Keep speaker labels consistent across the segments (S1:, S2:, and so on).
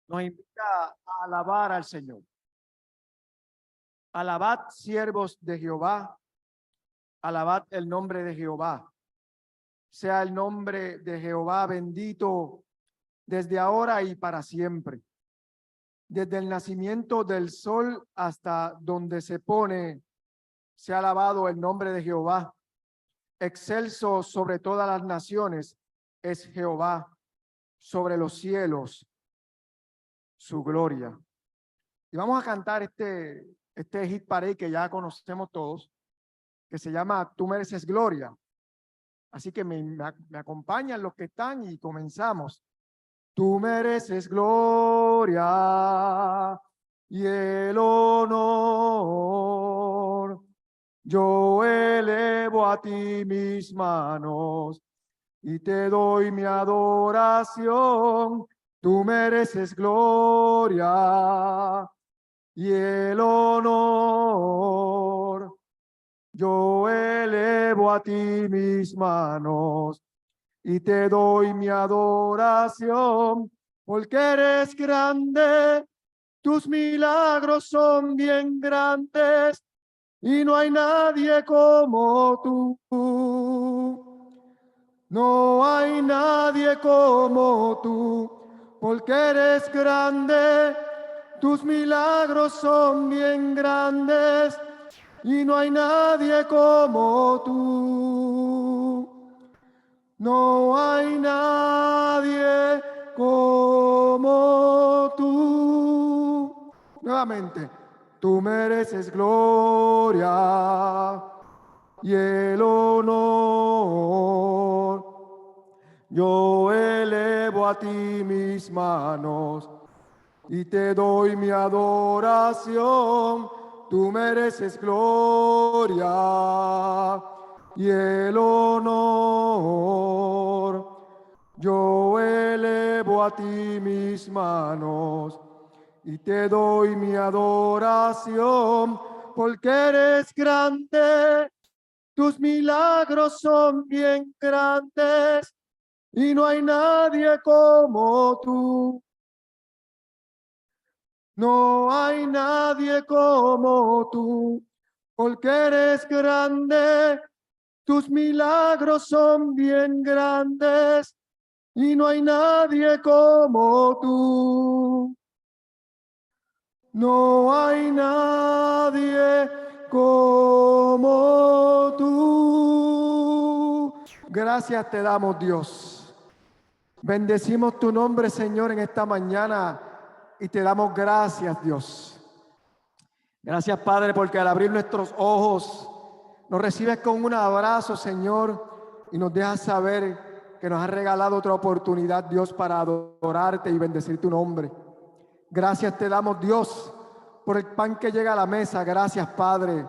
S1: nos invita a alabar al Señor. Alabad, siervos de Jehová, alabad el nombre de Jehová. Sea el nombre de Jehová bendito desde ahora y para siempre. Desde el nacimiento del sol hasta donde se pone, sea alabado el nombre de Jehová. Excelso sobre todas las naciones es Jehová, sobre los cielos su gloria. Y vamos a cantar este hit parade que ya conocemos todos, que se llama Tú mereces gloria. Así que me acompañan los que están y comenzamos. Tú mereces gloria y el honor. Yo elevo a ti mis manos y te doy mi adoración. Tú mereces gloria y el honor. Yo elevo a ti mis manos y te doy mi adoración, porque eres grande, tus milagros son bien grandes y no hay nadie como tú. No hay nadie como tú, porque eres grande, tus milagros son bien grandes y no hay nadie como tú. No hay nadie como tú. Nuevamente, tú mereces gloria y el honor. Yo elevo a ti mis manos y te doy mi adoración. Tú mereces gloria y el honor. Yo elevo a ti mis manos y te doy mi adoración, porque eres grande, tus milagros son bien grandes y no hay nadie como tú. No hay nadie como tú, porque eres grande, tus milagros son bien grandes y no hay nadie como tú. No hay nadie como tú. Gracias te damos, Dios. Bendecimos tu nombre, Señor, en esta mañana y te damos gracias, Dios. Gracias, Padre, porque al abrir nuestros ojos nos recibes con un abrazo, Señor, y nos dejas saber que nos has regalado otra oportunidad, Dios, para adorarte y bendecir tu nombre. Gracias te damos, Dios, por el pan que llega a la mesa. Gracias, Padre,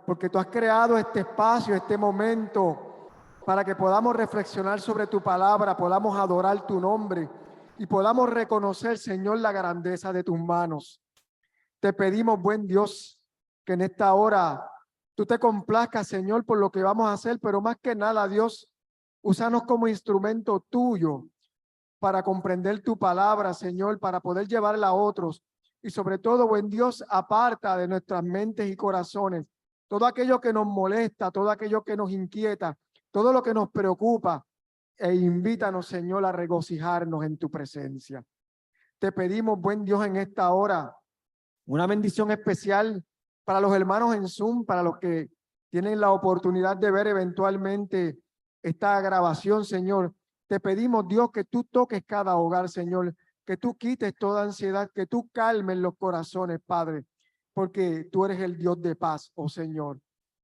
S1: porque tú has creado este espacio, este momento, para que podamos reflexionar sobre tu palabra, podamos adorar tu nombre y podamos reconocer, Señor, la grandeza de tus manos. Te pedimos, buen Dios, que en esta hora tú te complazcas, Señor, por lo que vamos a hacer, pero más que nada, Dios, úsanos como instrumento tuyo para comprender tu palabra, Señor, para poder llevarla a otros. Y sobre todo, buen Dios, aparta de nuestras mentes y corazones todo aquello que nos molesta, todo aquello que nos inquieta, todo lo que nos preocupa, e invítanos, Señor, a regocijarnos en tu presencia. Te pedimos, buen Dios, en esta hora, una bendición especial para los hermanos en Zoom, para los que tienen la oportunidad de ver eventualmente esta grabación, Señor. Te pedimos, Dios, que tú toques cada hogar, Señor, que tú quites toda ansiedad, que tú calmes los corazones, Padre, porque tú eres el Dios de paz, oh Señor.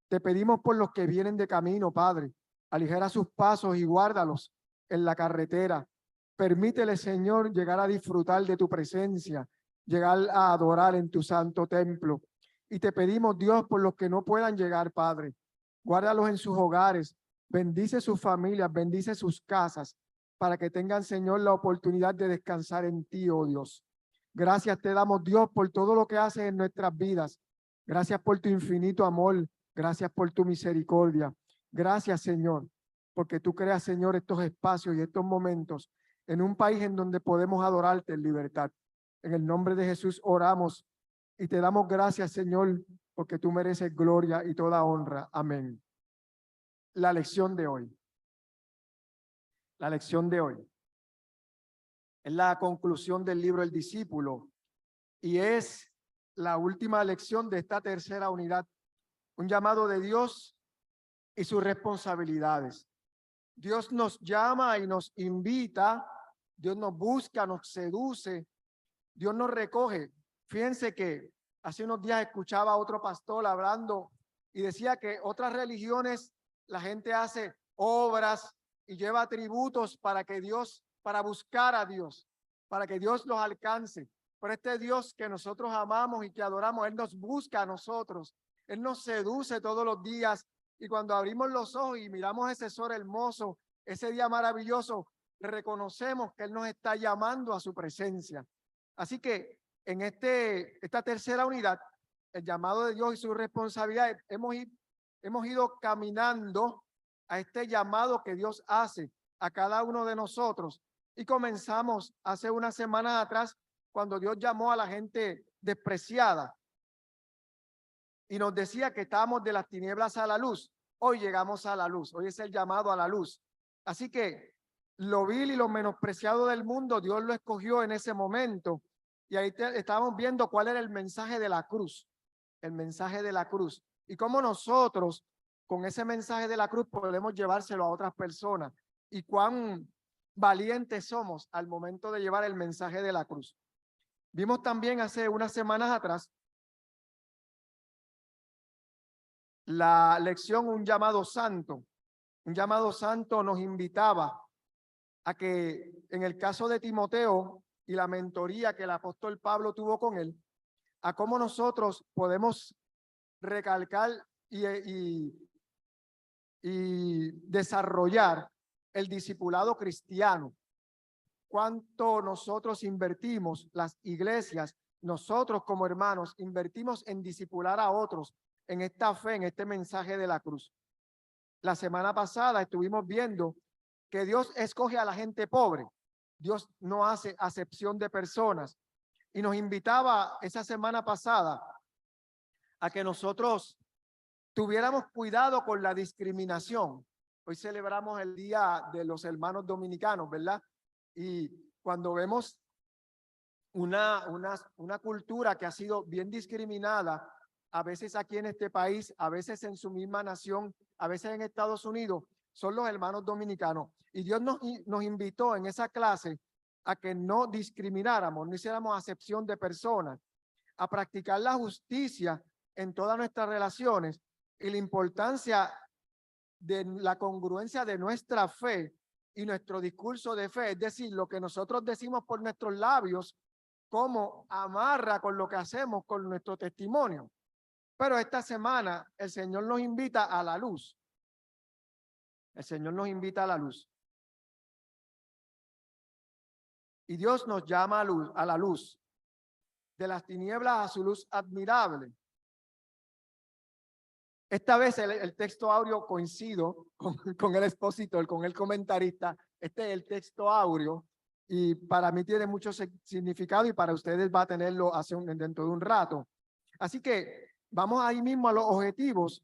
S1: Te pedimos por los que vienen de camino, Padre, aligera sus pasos y guárdalos en la carretera. Permítele, Señor, llegar a disfrutar de tu presencia, llegar a adorar en tu santo templo. Y te pedimos, Dios, por los que no puedan llegar, Padre, guárdalos en sus hogares, bendice sus familias, bendice sus casas, para que tengan, Señor, la oportunidad de descansar en ti, oh Dios. Gracias te damos, Dios, por todo lo que haces en nuestras vidas. Gracias por tu infinito amor. Gracias por tu misericordia. Gracias, Señor, porque tú creas, Señor, estos espacios y estos momentos en un país en donde podemos adorarte en libertad. En el nombre de Jesús oramos y te damos gracias, Señor, porque tú mereces gloria y toda honra. Amén. La lección de hoy. La lección de hoy es la conclusión del libro El Discípulo y es la última lección de esta tercera unidad. Un llamado de Dios y sus responsabilidades. Dios nos llama y nos invita, Dios nos busca, nos seduce, Dios nos recoge. Fíjense que hace unos días escuchaba a otro pastor hablando y decía que otras religiones la gente hace obras y lleva tributos para buscar a Dios, para que Dios los alcance. Pero este Dios que nosotros amamos y que adoramos, Él nos busca a nosotros, Él nos seduce todos los días. Y cuando abrimos los ojos y miramos ese sol hermoso, ese día maravilloso, reconocemos que Él nos está llamando a su presencia. Así que en esta tercera unidad, el llamado de Dios y su responsabilidad, hemos ido caminando a este llamado que Dios hace a cada uno de nosotros. Y comenzamos hace unas semanas atrás, cuando Dios llamó a la gente despreciada y nos decía que estábamos de las tinieblas a la luz. Hoy llegamos a la luz, hoy es el llamado a la luz. Así que lo vil y lo menospreciado del mundo, Dios lo escogió en ese momento. Y ahí estábamos viendo cuál era el mensaje de la cruz, el mensaje de la cruz. Y cómo nosotros, con ese mensaje de la cruz, podemos llevárselo a otras personas. Y cuán valientes somos al momento de llevar el mensaje de la cruz. Vimos también hace unas semanas atrás la lección Un llamado santo. Un llamado santo nos invitaba a que en el caso de Timoteo y la mentoría que el apóstol Pablo tuvo con él, a cómo nosotros podemos recalcar y desarrollar el discipulado cristiano. Cuánto nosotros invertimos, las iglesias, nosotros como hermanos, invertimos en discipular a otros en esta fe, en este mensaje de la cruz. La semana pasada estuvimos viendo que Dios escoge a la gente pobre. Dios no hace acepción de personas. Y nos invitaba esa semana pasada a que nosotros tuviéramos cuidado con la discriminación. Hoy celebramos el Día de los Hermanos Dominicanos, ¿verdad? Y cuando vemos una cultura que ha sido bien discriminada, a veces aquí en este país, a veces en su misma nación, a veces en Estados Unidos, son los hermanos dominicanos. Y Dios nos invitó en esa clase a que no discrimináramos, no hiciéramos acepción de personas, a practicar la justicia en todas nuestras relaciones y la importancia de la congruencia de nuestra fe y nuestro discurso de fe, es decir, lo que nosotros decimos por nuestros labios, cómo amarra con lo que hacemos con nuestro testimonio. Pero esta semana el Señor nos invita a la luz. El Señor nos invita a la luz. Y Dios nos llama a la luz, de las tinieblas a su luz admirable. Esta vez el texto áureo coincido con el expositor, con el comentarista. Este es el texto áureo y para mí tiene mucho significado y para ustedes va a tenerlo dentro de un rato. Así que vamos ahí mismo a los objetivos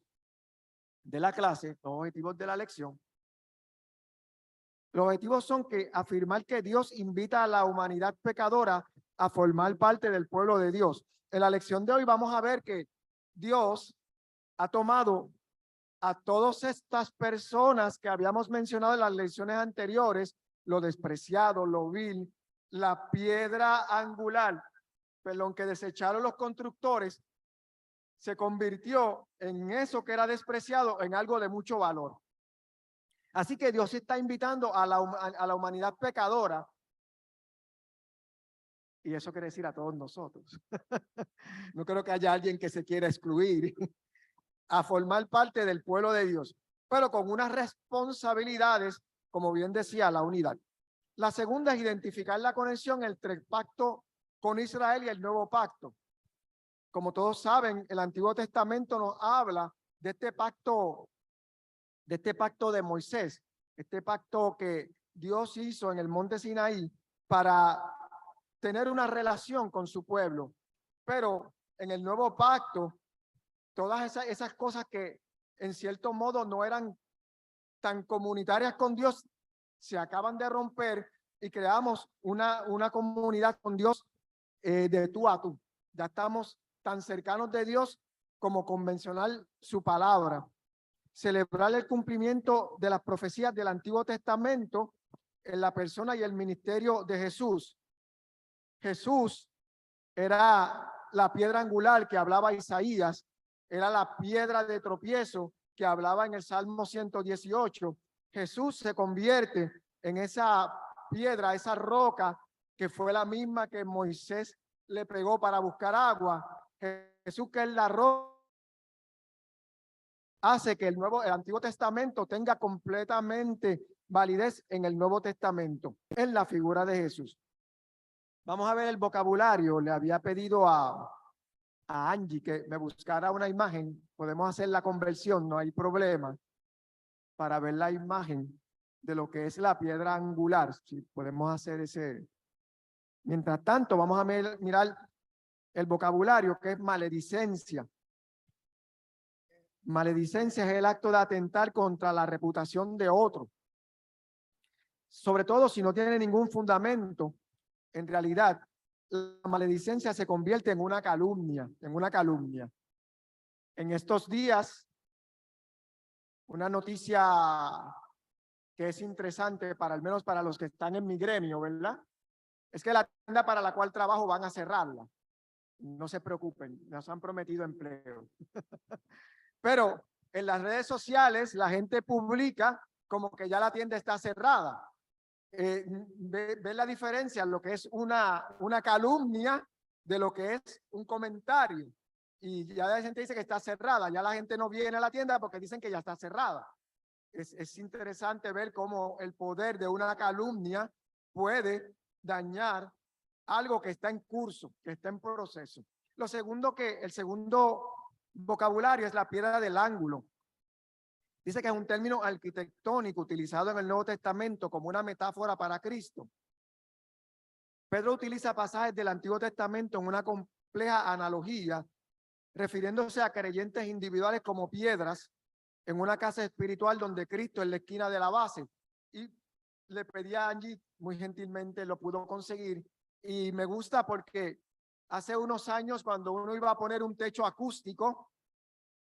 S1: de la clase, los objetivos de la lección. Los objetivos son afirmar que Dios invita a la humanidad pecadora a formar parte del pueblo de Dios. En la lección de hoy vamos a ver que Dios ha tomado a todas estas personas que habíamos mencionado en las lecciones anteriores, lo despreciado, lo vil, la piedra angular, perdón, que desecharon los constructores, se convirtió en eso que era despreciado en algo de mucho valor. Así que Dios está invitando a la humanidad pecadora, y eso quiere decir a todos nosotros. No creo que haya alguien que se quiera excluir, a formar parte del pueblo de Dios, pero con unas responsabilidades, como bien decía, la unidad. La segunda es identificar la conexión entre el pacto con Israel y el nuevo pacto. Como todos saben, el Antiguo Testamento nos habla de este pacto de Moisés, este pacto que Dios hizo en el monte Sinaí para tener una relación con su pueblo. Pero en el nuevo pacto, todas esas cosas que en cierto modo no eran tan comunitarias con Dios, se acaban de romper y creamos una comunidad con Dios de tú a tú. Ya estamos tan cercanos de Dios como convencional su palabra. Celebrar el cumplimiento de las profecías del Antiguo Testamento en la persona y el ministerio de Jesús. Jesús era la piedra angular que hablaba Isaías, era la piedra de tropiezo que hablaba en el Salmo 118. Jesús se convierte en esa piedra, esa roca que fue la misma que Moisés le pegó para buscar agua. Jesús, que es la roca, hace que el Antiguo Testamento tenga completamente validez en el Nuevo Testamento, en la figura de Jesús. Vamos a ver el vocabulario. Le había pedido a Angie que me buscara una imagen. Podemos hacer la conversión, no hay problema, para ver la imagen de lo que es la piedra angular. Si podemos hacer ese. Mientras tanto, vamos a mirar el vocabulario, que es maledicencia. Maledicencia es el acto de atentar contra la reputación de otro, sobre todo si no tiene ningún fundamento. En realidad, la maledicencia se convierte en una calumnia, En estos días, una noticia que es interesante para al menos para los que están en mi gremio, ¿verdad? Es que la tienda para la cual trabajo van a cerrarla. No se preocupen, nos han prometido empleo. Pero en las redes sociales la gente publica como que ya la tienda está cerrada. Ve la diferencia, lo que es una calumnia de lo que es un comentario. Y ya la gente dice que está cerrada, ya la gente no viene a la tienda porque dicen que ya está cerrada. Es interesante ver cómo el poder de una calumnia puede dañar algo que está en curso, que está en proceso. El segundo vocabulario es la piedra del ángulo. Dice que es un término arquitectónico utilizado en el Nuevo Testamento como una metáfora para Cristo. Pedro utiliza pasajes del Antiguo Testamento en una compleja analogía, refiriéndose a creyentes individuales como piedras en una casa espiritual donde Cristo es la esquina de la base. Y le pedí a Angie, muy gentilmente lo pudo conseguir, y me gusta porque hace unos años, cuando uno iba a poner un techo acústico,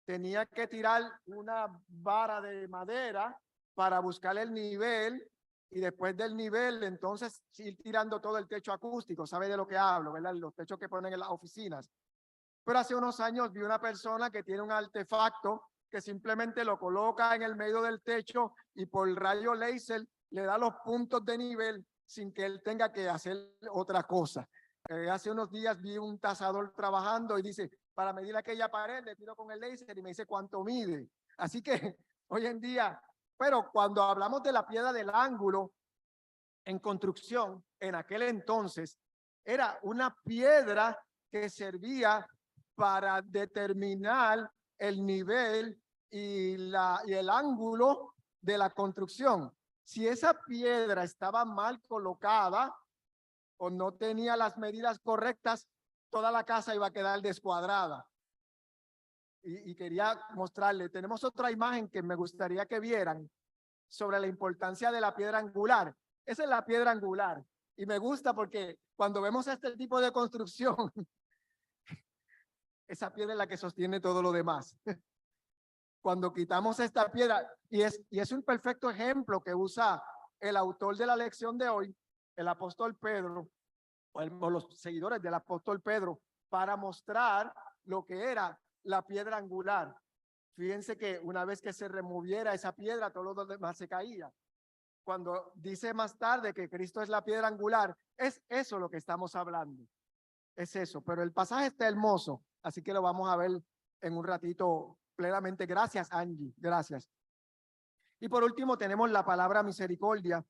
S1: tenía que tirar una vara de madera para buscar el nivel, y después del nivel entonces ir tirando todo el techo acústico. ¿Sabe de lo que hablo, verdad? Los techos que ponen en las oficinas. Pero hace unos años vi una persona que tiene un artefacto que simplemente lo coloca en el medio del techo y por rayo láser le da los puntos de nivel sin que él tenga que hacer otra cosa. Hace unos días vi un tasador trabajando y dice, para medir aquella pared le tiro con el láser y me dice cuánto mide. Así que hoy en día, pero cuando hablamos de la piedra del ángulo en construcción, en aquel entonces, era una piedra que servía para determinar el nivel y el ángulo de la construcción. Si esa piedra estaba mal colocada o no tenía las medidas correctas, toda la casa iba a quedar descuadrada. Y quería mostrarle, tenemos otra imagen que me gustaría que vieran sobre la importancia de la piedra angular. Esa es la piedra angular. Y me gusta porque cuando vemos este tipo de construcción, esa piedra es la que sostiene todo lo demás. Cuando quitamos esta piedra, y es un perfecto ejemplo que usa el autor de la lección de hoy, el apóstol Pedro, o los seguidores del apóstol Pedro, para mostrar lo que era la piedra angular. Fíjense que una vez que se removiera esa piedra, todo lo demás se caía. Cuando dice más tarde que Cristo es la piedra angular, es eso lo que estamos hablando. Es eso, pero el pasaje está hermoso, así que lo vamos a ver en un ratito plenamente. Gracias, Angie, gracias. Y por último tenemos la palabra misericordia,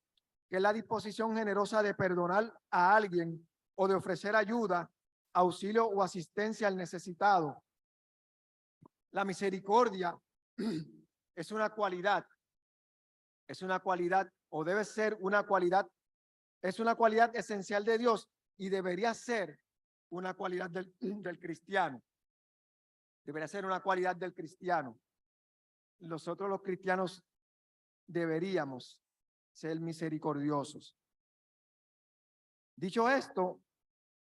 S1: que es la disposición generosa de perdonar a alguien o de ofrecer ayuda, auxilio o asistencia al necesitado. La misericordia es una cualidad o debe ser una cualidad, es una cualidad esencial de Dios, y debería ser una cualidad del cristiano. Debería ser una cualidad del cristiano. Nosotros los cristianos deberíamos ser misericordiosos. Dicho esto,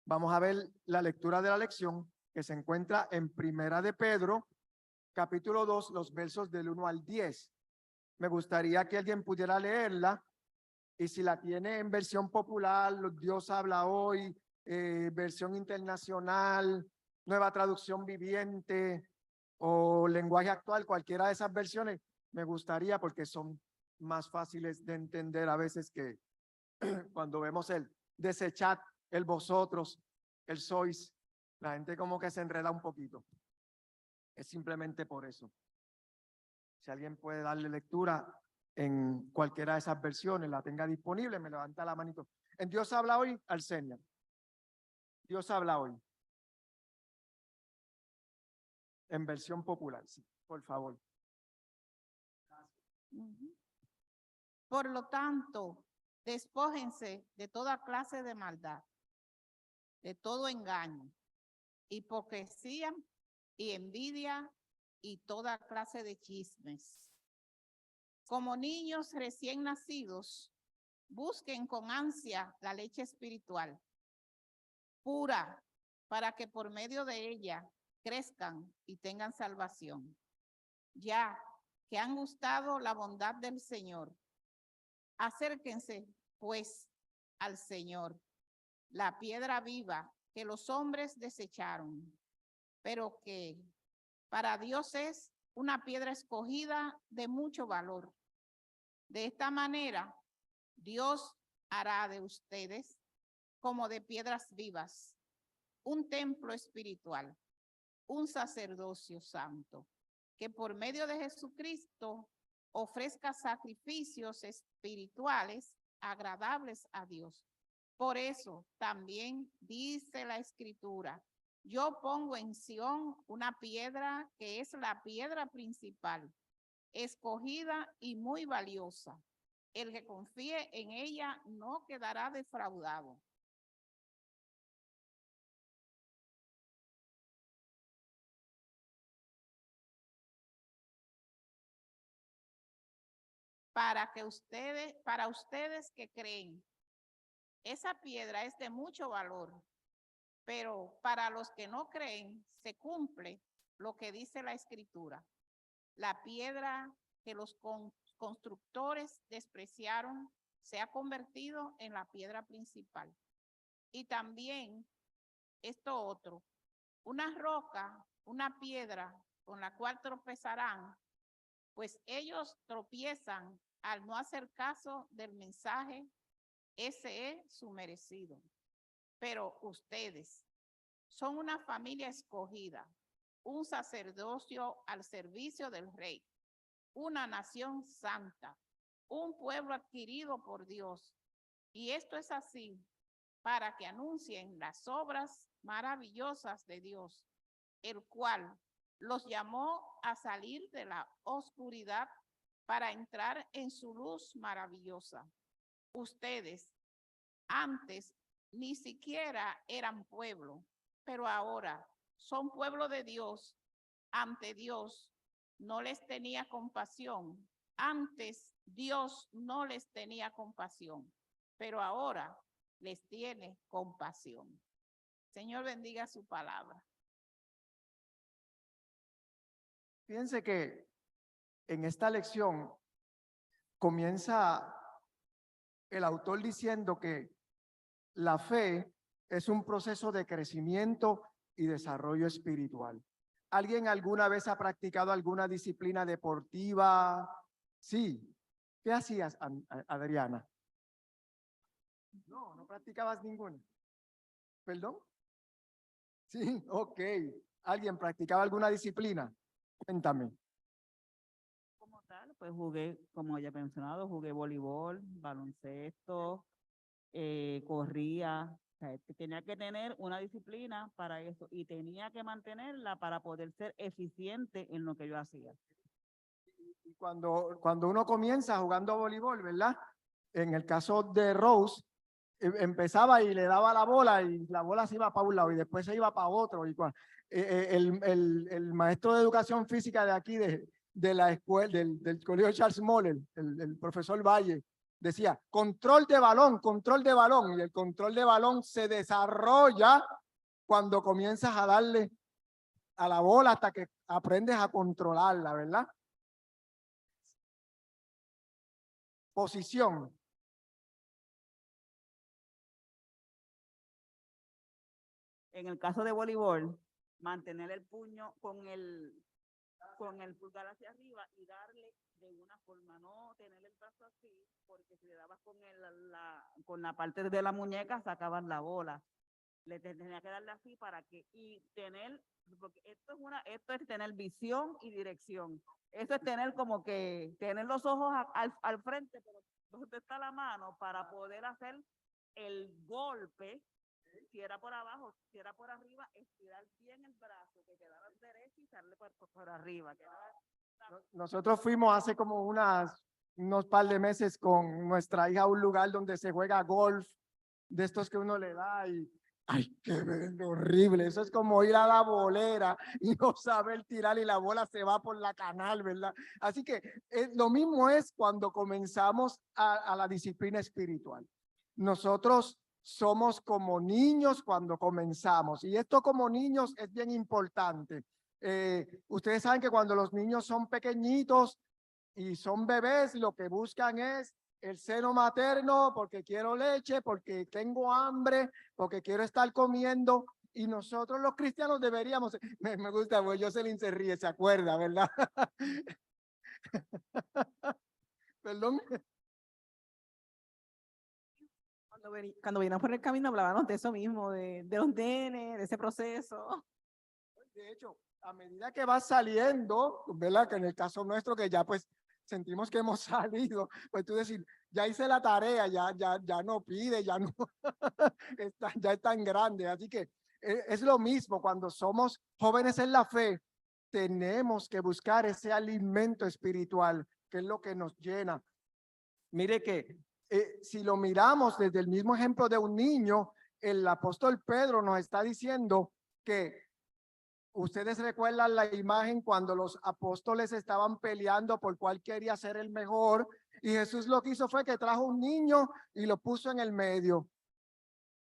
S1: vamos a ver la lectura de la lección que se encuentra en Primera de Pedro, capítulo 2, los versos del 1 al 10. Me gustaría que alguien pudiera leerla, y si la tiene en versión popular, Dios habla hoy, versión internacional, nueva traducción viviente o lenguaje actual, cualquiera de esas versiones, me gustaría, porque son más fáciles de entender a veces que cuando vemos el desechad, el vosotros, el sois, la gente como que se enreda un poquito. Es simplemente por eso. Si alguien puede darle lectura en cualquiera de esas versiones, la tenga disponible, me levanta la manito. En Dios habla hoy, al Señor. Dios habla hoy. En versión popular, sí, por favor.
S2: Por lo tanto, despójense de toda clase de maldad, de todo engaño, hipocresía y envidia y toda clase de chismes. Como niños recién nacidos, busquen con ansia la leche espiritual, pura, para que por medio de ella crezcan y tengan salvación. Ya que han gustado la bondad del Señor, acérquense, pues, al Señor, la piedra viva que los hombres desecharon, pero que para Dios es una piedra escogida de mucho valor. De esta manera, Dios hará de ustedes como de piedras vivas, un templo espiritual, un sacerdocio santo, que por medio de Jesucristo ofrezca sacrificios espirituales agradables a Dios. Por eso también dice la Escritura: yo pongo en Sión una piedra que es la piedra principal, escogida y muy valiosa. El que confíe en ella no quedará defraudado. Para ustedes que creen, esa piedra es de mucho valor, pero para los que no creen, se cumple lo que dice la Escritura: la piedra que los constructores despreciaron se ha convertido en la piedra principal. Y también esto otro, una roca, una piedra con la cual tropezarán, pues ellos tropiezan al no hacer caso del mensaje. Ese es su merecido. Pero ustedes son una familia escogida, un sacerdocio al servicio del Rey, una nación santa, un pueblo adquirido por Dios. Y esto es así para que anuncien las obras maravillosas de Dios, el cual los llamó a salir de la oscuridad para entrar en su luz maravillosa. Ustedes antes ni siquiera eran pueblo, pero ahora son pueblo de Dios. Ante Dios no les tenía compasión. Antes Dios no les tenía compasión, pero ahora les tiene compasión. Señor, bendiga su palabra.
S1: Fíjense que en esta lección comienza el autor diciendo que la fe es un proceso de crecimiento y desarrollo espiritual. ¿Alguien alguna vez ha practicado alguna disciplina deportiva? Sí. ¿Qué hacías, Adriana? No, no practicabas ninguna. ¿Perdón? Sí, ok. ¿Alguien practicaba alguna disciplina? Cuéntame.
S3: Como tal, pues jugué, como ya he mencionado, jugué voleibol, baloncesto, corría. O sea, tenía que tener una disciplina para eso y tenía que mantenerla para poder ser eficiente en lo que yo hacía.
S1: Y cuando uno comienza jugando voleibol, ¿verdad? En el caso de Rose, empezaba y le daba la bola y la bola se iba para un lado y después se iba para otro. Y el maestro de educación física de aquí, de la escuela, del colegio Charles Moller, el profesor Valle, decía, control de balón, y el control de balón se desarrolla cuando comienzas a darle a la bola hasta que aprendes a controlarla, ¿verdad? Posición.
S3: En el caso de voleibol, mantener el puño con el pulgar hacia arriba y darle de una forma, no tener el brazo así, porque si le dabas con la parte de la muñeca sacabas la bola. Le tenía que darle así para que, y tener, porque esto es tener visión y dirección. Eso es tener como que, tener los ojos al frente, pero donde está la mano para poder hacer el golpe. Si era por abajo, si era por arriba, estirar bien el brazo, que quedara derecho y darle por arriba.
S1: Nosotros fuimos hace como unos par de meses con nuestra hija a un lugar donde se juega golf, de estos que uno le da y ¡ay, qué horrible! Eso es como ir a la bolera y no saber tirar y la bola se va por la canal, ¿verdad? Así que lo mismo es cuando comenzamos a la disciplina espiritual. Nosotros somos como niños cuando comenzamos y esto como niños es bien importante. Ustedes saben que cuando los niños son pequeñitos y son bebés, lo que buscan es el seno materno porque quiero leche, porque tengo hambre, porque quiero estar comiendo. Y nosotros los cristianos deberíamos, me gusta, pues Jocelyn se ríe, se acuerda, ¿verdad? Perdón.
S4: Cuando veníamos por el camino hablábamos de eso mismo, de los nenes, de ese proceso.
S1: De hecho, a medida que va saliendo, ¿verdad? Que en el caso nuestro, que ya pues sentimos que hemos salido, pues tú decir, ya hice la tarea, ya no pide, ya no, ya es tan grande. Así que es lo mismo cuando somos jóvenes en la fe, tenemos que buscar ese alimento espiritual, que es lo que nos llena. Mire que si lo miramos desde el mismo ejemplo de un niño, el apóstol Pedro nos está diciendo que ustedes recuerdan la imagen cuando los apóstoles estaban peleando por cuál quería ser el mejor y Jesús lo que hizo fue que trajo un niño y lo puso en el medio.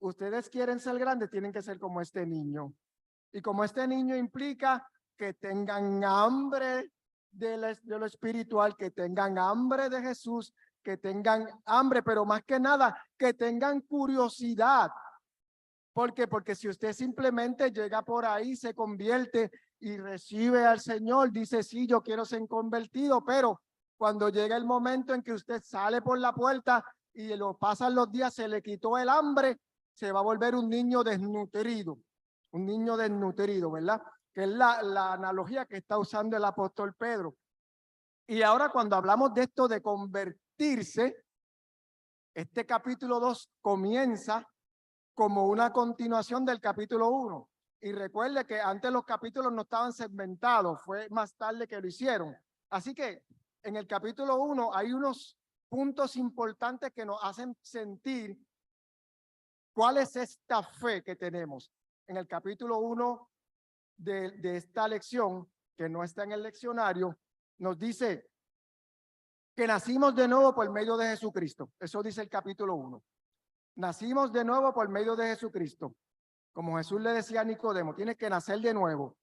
S1: Ustedes quieren ser grandes, tienen que ser como este niño. Y como este niño implica que tengan hambre de lo espiritual, que tengan hambre de Jesús, que tengan hambre, pero más que nada, que tengan curiosidad. ¿Por qué? Porque si usted simplemente llega por ahí, se convierte y recibe al Señor, dice, sí, yo quiero ser convertido, pero cuando llega el momento en que usted sale por la puerta y lo pasan los días, se le quitó el hambre, se va a volver un niño desnutrido, ¿verdad? Que es la analogía que está usando el apóstol Pedro. Y ahora cuando hablamos de esto de convertirse, este capítulo 2 comienza como una continuación del capítulo 1. Y recuerde que antes los capítulos no estaban segmentados, fue más tarde que lo hicieron. Así que en el capítulo 1 hay unos puntos importantes que nos hacen sentir cuál es esta fe que tenemos. En el capítulo 1 de esta lección, que no está en el leccionario, nos dice que nacimos de nuevo por medio de Jesucristo. Eso dice el capítulo 1. Nacimos de nuevo por medio de Jesucristo. Como Jesús le decía a Nicodemo, tienes que nacer de nuevo.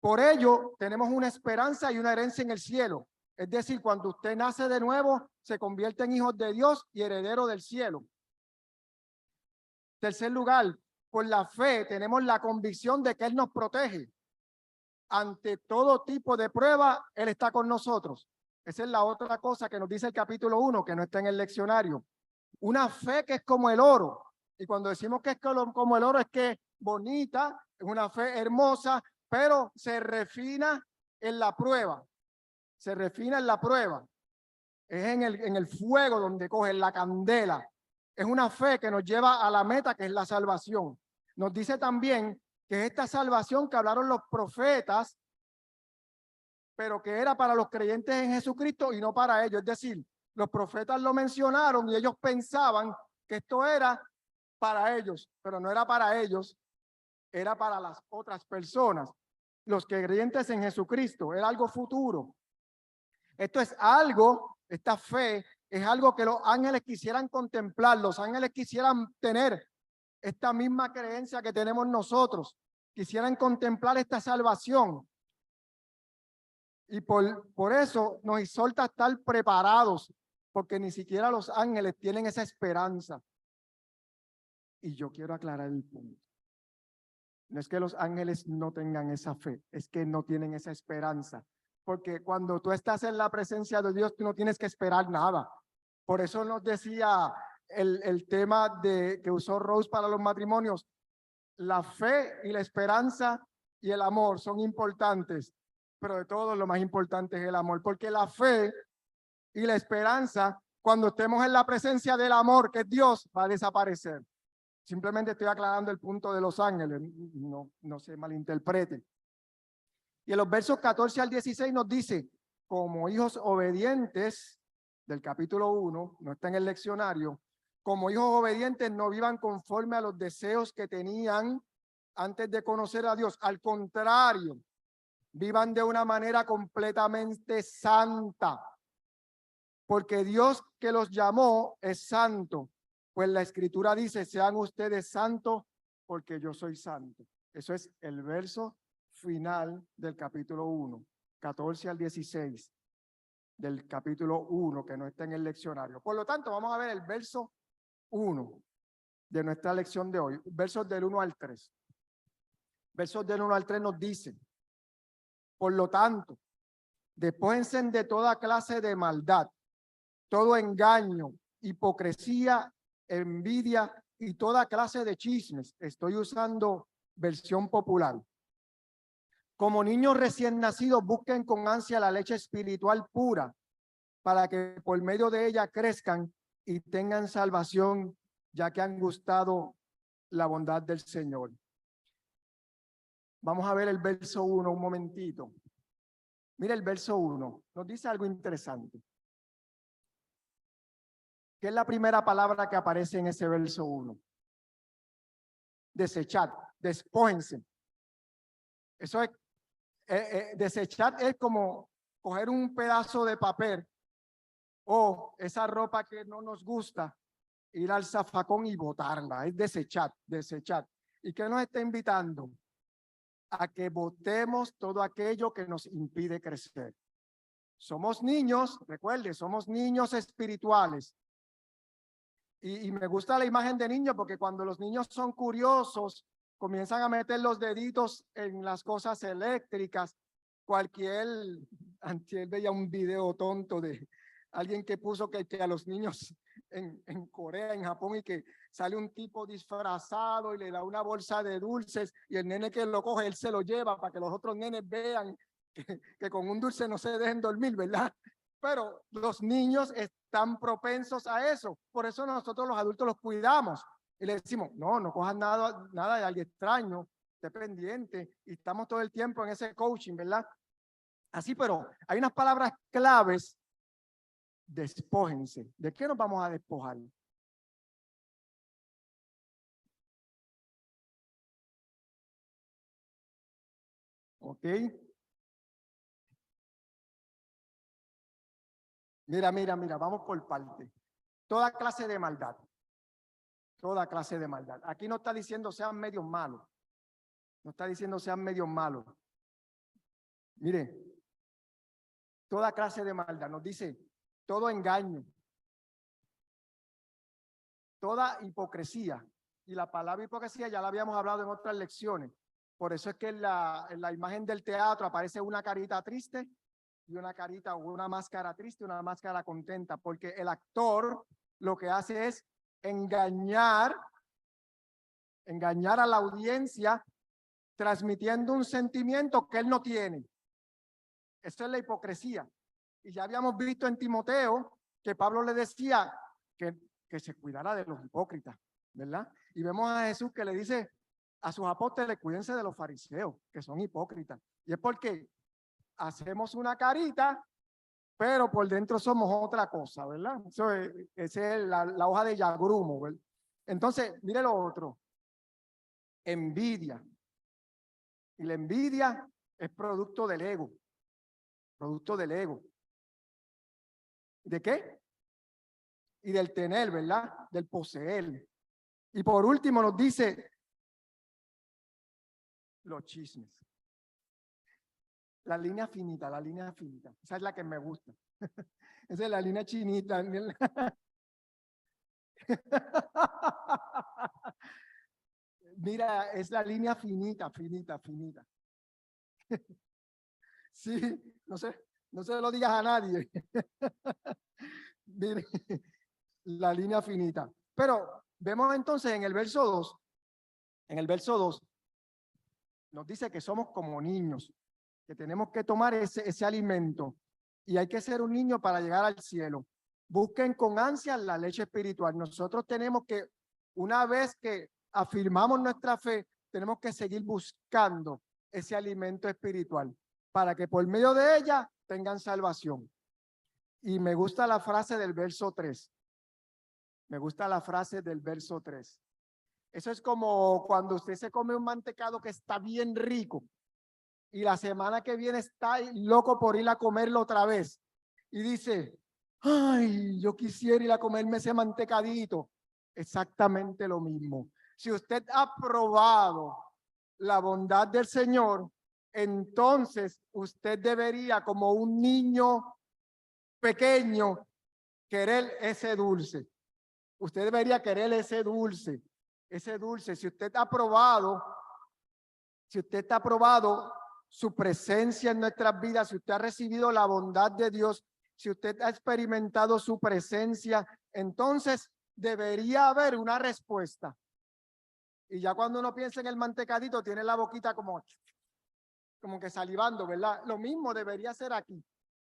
S1: Por ello, tenemos una esperanza y una herencia en el cielo. Es decir, cuando usted nace de nuevo, se convierte en hijos de Dios y heredero del cielo. Tercer lugar, por la fe tenemos la convicción de que Él nos protege. Ante todo tipo de prueba, Él está con nosotros. Esa es la otra cosa que nos dice el capítulo 1, que no está en el leccionario. Una fe que es como el oro. Y cuando decimos que es como el oro, es que es bonita, es una fe hermosa, pero se refina en la prueba. Se refina en la prueba. Es en el fuego donde coge la candela. Es una fe que nos lleva a la meta, que es la salvación. Nos dice también que esta salvación que hablaron los profetas, pero que era para los creyentes en Jesucristo y no para ellos. Es decir, los profetas lo mencionaron y ellos pensaban que esto era para ellos, pero no era para ellos, era para las otras personas, los creyentes en Jesucristo, era algo futuro. Esto es algo, esta fe es algo que los ángeles quisieran contemplar, los ángeles quisieran tener esta misma creencia que tenemos nosotros, quisieran contemplar esta salvación. Y por eso nos exhorta a estar preparados, porque ni siquiera los ángeles tienen esa esperanza. Y yo quiero aclarar el punto. No es que los ángeles no tengan esa fe, es que no tienen esa esperanza. Porque cuando tú estás en la presencia de Dios, tú no tienes que esperar nada. Por eso nos decía el tema que usó Rose para los matrimonios. La fe y la esperanza y el amor son importantes, pero de todo lo más importante es el amor, porque la fe y la esperanza, cuando estemos en la presencia del amor, que es Dios, va a desaparecer. Simplemente estoy aclarando el punto de los ángeles, no se malinterpreten. Y en los versos 14 al 16 nos dice, como hijos obedientes, del capítulo 1, no está en el leccionario, como hijos obedientes no vivan conforme a los deseos que tenían antes de conocer a Dios. Al contrario, vivan de una manera completamente santa, porque Dios que los llamó es santo. Pues la Escritura dice, sean ustedes santos porque yo soy santo. Eso es el verso final del capítulo 1, 14 al 16 del capítulo 1, que no está en el leccionario. Por lo tanto, vamos a ver el verso 1 de nuestra lección de hoy, versos del 1 al 3. Versos del 1 al 3 nos dicen, por lo tanto, despójense de toda clase de maldad, todo engaño, hipocresía, envidia y toda clase de chismes. Estoy usando versión popular. Como niños recién nacidos, busquen con ansia la leche espiritual pura, para que por medio de ella crezcan y tengan salvación, ya que han gustado la bondad del Señor. Vamos a ver el verso 1 un momentito. Mira el verso 1, nos dice algo interesante. ¿Qué es la primera palabra que aparece en ese verso 1? Desechar, despójense. Eso es, desechar es como coger un pedazo de papel o esa ropa que no nos gusta, ir al zafacón y botarla. Es desechar, desechar. ¿Y qué nos está invitando? A que botemos todo aquello que nos impide crecer. Somos niños, recuerde, somos niños espirituales. Y me gusta la imagen de niño porque cuando los niños son curiosos, comienzan a meter los deditos en las cosas eléctricas. Antes veía un video tonto de alguien que puso que a los niños en Corea, en Japón, y que sale un tipo disfrazado y le da una bolsa de dulces y el nene que lo coge, él se lo lleva para que los otros nenes vean que con un dulce no se dejen dormir, ¿verdad? Pero los niños están propensos a eso. Por eso nosotros los adultos los cuidamos y les decimos, no cojas nada de alguien extraño, esté pendiente, y estamos todo el tiempo en ese coaching, ¿verdad? Así, pero hay unas palabras claves. Despójense. ¿De qué nos vamos a despojar? ¿Ok? Mira, vamos por parte. Toda clase de maldad. Toda clase de maldad. Aquí no está diciendo sean medios malos. No está diciendo sean medios malos. Mire, toda clase de maldad. Nos dice todo engaño, toda hipocresía. Y la palabra hipocresía ya la habíamos hablado en otras lecciones. Por eso es que en la imagen del teatro aparece una carita triste y una carita o una máscara triste, una máscara contenta, porque el actor lo que hace es engañar a la audiencia, transmitiendo un sentimiento que él no tiene. Eso es la hipocresía. Y ya habíamos visto en Timoteo que Pablo le decía que se cuidara de los hipócritas, ¿verdad? Y vemos a Jesús que le dice a sus apóstoles, cuídense de los fariseos, que son hipócritas. Y es porque hacemos una carita, pero por dentro somos otra cosa, ¿verdad? Esa es la hoja de yagrumo, ¿verdad? Entonces, mire lo otro. Envidia. Y la envidia es producto del ego. Producto del ego. ¿De qué? Y del tener, ¿verdad? Del poseer. Y por último nos dice los chismes. La línea finita, la línea finita. Esa es la que me gusta. Esa es la línea chinita. Mira, es la línea finita, finita, finita. Sí, no se lo digas a nadie. Mire, la línea finita. Pero vemos entonces en el verso 2, nos dice que somos como niños, que tenemos que tomar ese alimento y hay que ser un niño para llegar al cielo. Busquen con ansia la leche espiritual. Nosotros tenemos que, una vez que afirmamos nuestra fe, tenemos que seguir buscando ese alimento espiritual para que por medio de ella tengan salvación. Y me gusta la frase del verso 3. Me gusta la frase del verso 3. Eso es como cuando usted se come un mantecado que está bien rico y la semana que viene está loco por ir a comerlo otra vez y dice, ay, yo quisiera ir a comerme ese mantecadito. Exactamente lo mismo. Si usted ha probado la bondad del Señor, entonces usted debería, como un niño pequeño, querer ese dulce. Usted debería querer ese dulce. Ese dulce. Si usted ha probado su presencia en nuestras vidas, si usted ha recibido la bondad de Dios, si usted ha experimentado su presencia, entonces debería haber una respuesta. Y ya cuando uno piensa en el mantecadito, tiene la boquita como que salivando, ¿verdad? Lo mismo debería ser aquí.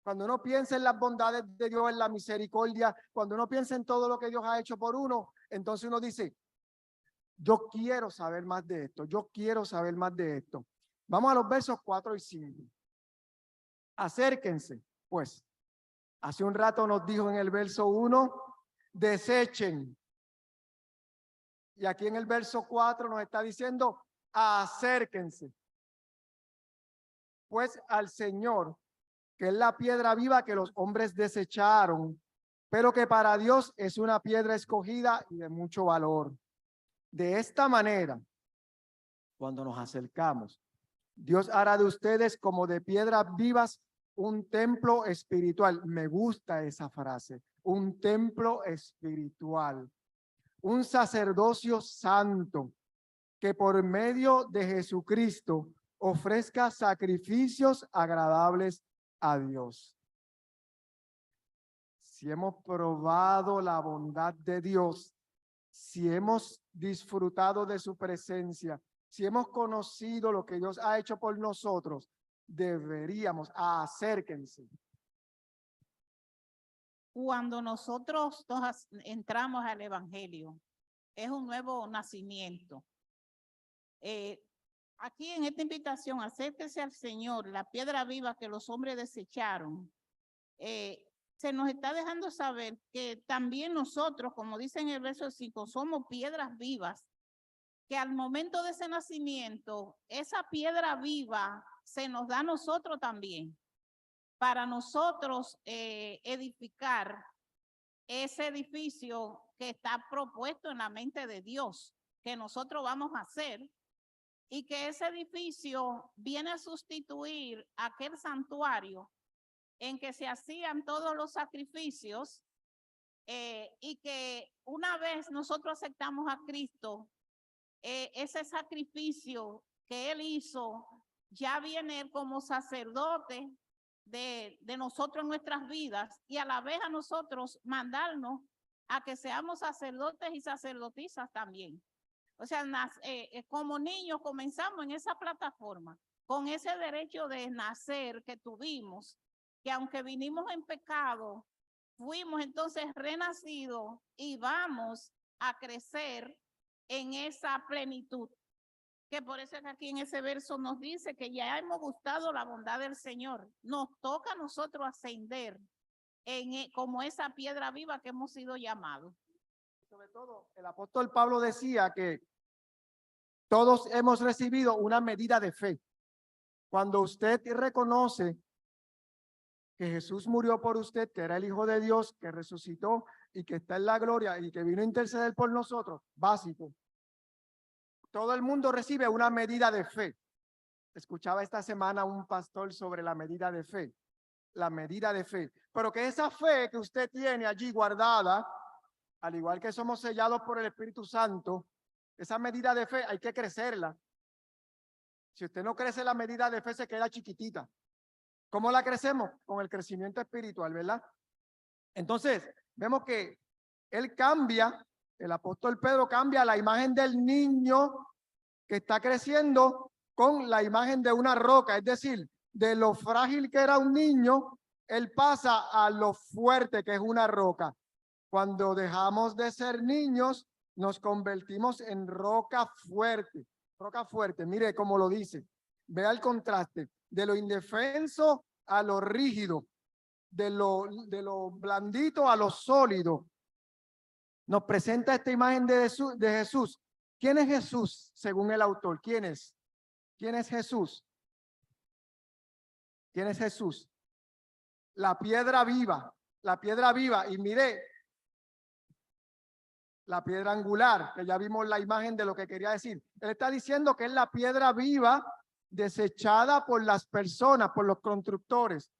S1: Cuando uno piensa en las bondades de Dios, en la misericordia, cuando uno piensa en todo lo que Dios ha hecho por uno, entonces uno dice, yo quiero saber más de esto, yo quiero saber más de esto. Vamos a los versos 4 y 5. Acérquense, pues. Hace un rato nos dijo en el verso 1, desechen. Y aquí en el verso 4 nos está diciendo, acérquense. Pues al Señor, que es la piedra viva que los hombres desecharon, pero que para Dios es una piedra escogida y de mucho valor. De esta manera, cuando nos acercamos, Dios hará de ustedes como de piedras vivas un templo espiritual. Me gusta esa frase, un templo espiritual, un sacerdocio santo que por medio de Jesucristo ofrezca sacrificios agradables a Dios. Si hemos probado la bondad de Dios, si hemos disfrutado de su presencia, si hemos conocido lo que Dios ha hecho por nosotros, deberíamos, acérquense.
S2: Cuando nosotros entramos al Evangelio, es un nuevo nacimiento. Aquí en esta invitación, acérquese al Señor, la piedra viva que los hombres desecharon. Se nos está dejando saber que también nosotros, como dice en el verso 5, somos piedras vivas, que al momento de ese nacimiento, esa piedra viva se nos da a nosotros también, para nosotros edificar ese edificio que está propuesto en la mente de Dios, que nosotros vamos a hacer, y que ese edificio viene a sustituir aquel santuario en que se hacían todos los sacrificios, y que una vez nosotros aceptamos a Cristo, ese sacrificio que Él hizo ya viene como sacerdote de nosotros en nuestras vidas, y a la vez a nosotros mandarnos a que seamos sacerdotes y sacerdotisas también. O sea, como niños comenzamos en esa plataforma, con ese derecho de nacer que tuvimos, que aunque vinimos en pecado, fuimos entonces renacidos y vamos a crecer en esa plenitud. Que por eso es que aquí en ese verso nos dice que ya hemos gustado la bondad del Señor. Nos toca a nosotros ascender como esa piedra viva que hemos sido llamados.
S1: sobre todo, el apóstol Pablo decía que todos hemos recibido una medida de fe. Cuando usted reconoce que Jesús murió por usted, que era el Hijo de Dios, que resucitó y que está en la gloria y que vino a interceder por nosotros, básico. Todo el mundo recibe una medida de fe. Escuchaba esta semana un pastor sobre la medida de fe. La medida de fe. Pero que esa fe que usted tiene allí guardada, al igual que somos sellados por el Espíritu Santo, esa medida de fe hay que crecerla. Si usted no crece la medida de fe, se queda chiquitita. ¿Cómo la crecemos? Con el crecimiento espiritual, ¿verdad? Entonces, vemos que él cambia, el apóstol Pedro cambia la imagen del niño que está creciendo con la imagen de una roca, es decir, de lo frágil que era un niño, él pasa a lo fuerte que es una roca. Cuando dejamos de ser niños, nos convertimos en roca fuerte. Roca fuerte, mire cómo lo dice. Vea el contraste de lo indefenso a lo rígido, de lo blandito a lo sólido. Nos presenta esta imagen de Jesús. ¿Quién es Jesús según el autor? ¿Quién es? ¿Quién es Jesús? ¿Quién es Jesús? La piedra viva, la piedra viva. Y mire, la piedra angular, que ya vimos la imagen de lo que quería decir. Él está diciendo que es la piedra viva desechada por las personas, por los constructores.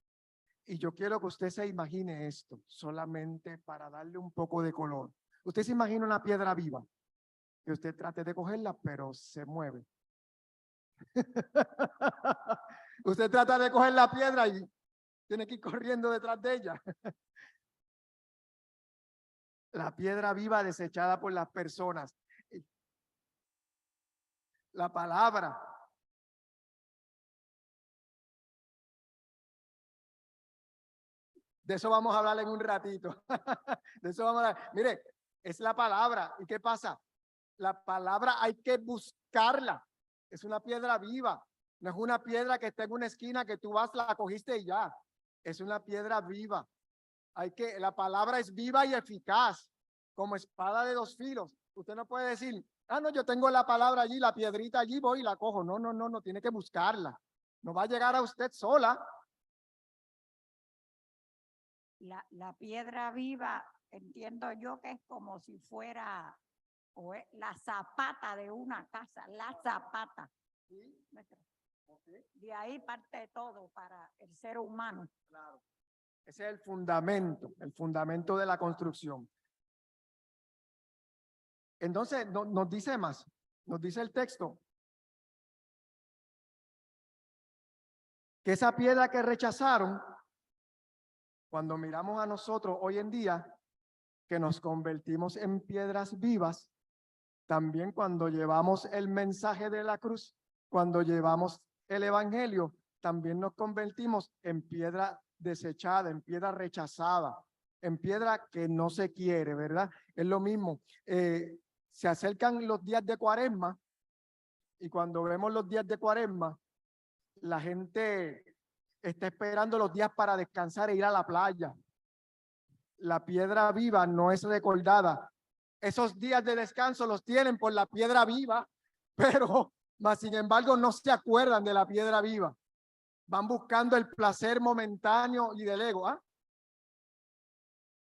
S1: Y yo quiero que usted se imagine esto, solamente para darle un poco de color. Usted se imagina una piedra viva, que usted trate de cogerla, pero se mueve. Usted trata de coger la piedra y tiene que ir corriendo detrás de ella. La piedra viva desechada por las personas. La palabra. De eso vamos a hablar en un ratito. De eso vamos a hablar. Mire, es la palabra. ¿Y qué pasa? La palabra hay que buscarla. Es una piedra viva. No es una piedra que está en una esquina que tú vas, la cogiste y ya. Es una piedra viva. La palabra es viva y eficaz, como espada de dos filos. Usted no puede decir, no, yo tengo la palabra allí, la piedrita allí, voy y la cojo. No, tiene que buscarla. No va a llegar a usted sola.
S5: La piedra viva, entiendo yo que es como si fuera la zapata de una casa, la zapata.
S1: ¿Sí? Okay.
S5: De ahí parte todo para el ser humano.
S1: Claro. Ese es el fundamento de la construcción. Entonces, nos dice más, nos dice el texto, que esa piedra que rechazaron, cuando miramos a nosotros hoy en día, que nos convertimos en piedras vivas, también cuando llevamos el mensaje de la cruz, cuando llevamos el evangelio, también nos convertimos en piedra desechada, en piedra rechazada, en piedra que no se quiere, ¿verdad? Es lo mismo. Se acercan los días de Cuaresma y cuando vemos los días de Cuaresma, la gente está esperando los días para descansar e ir a la playa. La piedra viva no es recordada. Esos días de descanso los tienen por la piedra viva, pero más sin embargo no se acuerdan de la piedra viva. Van buscando el placer momentáneo y del ego.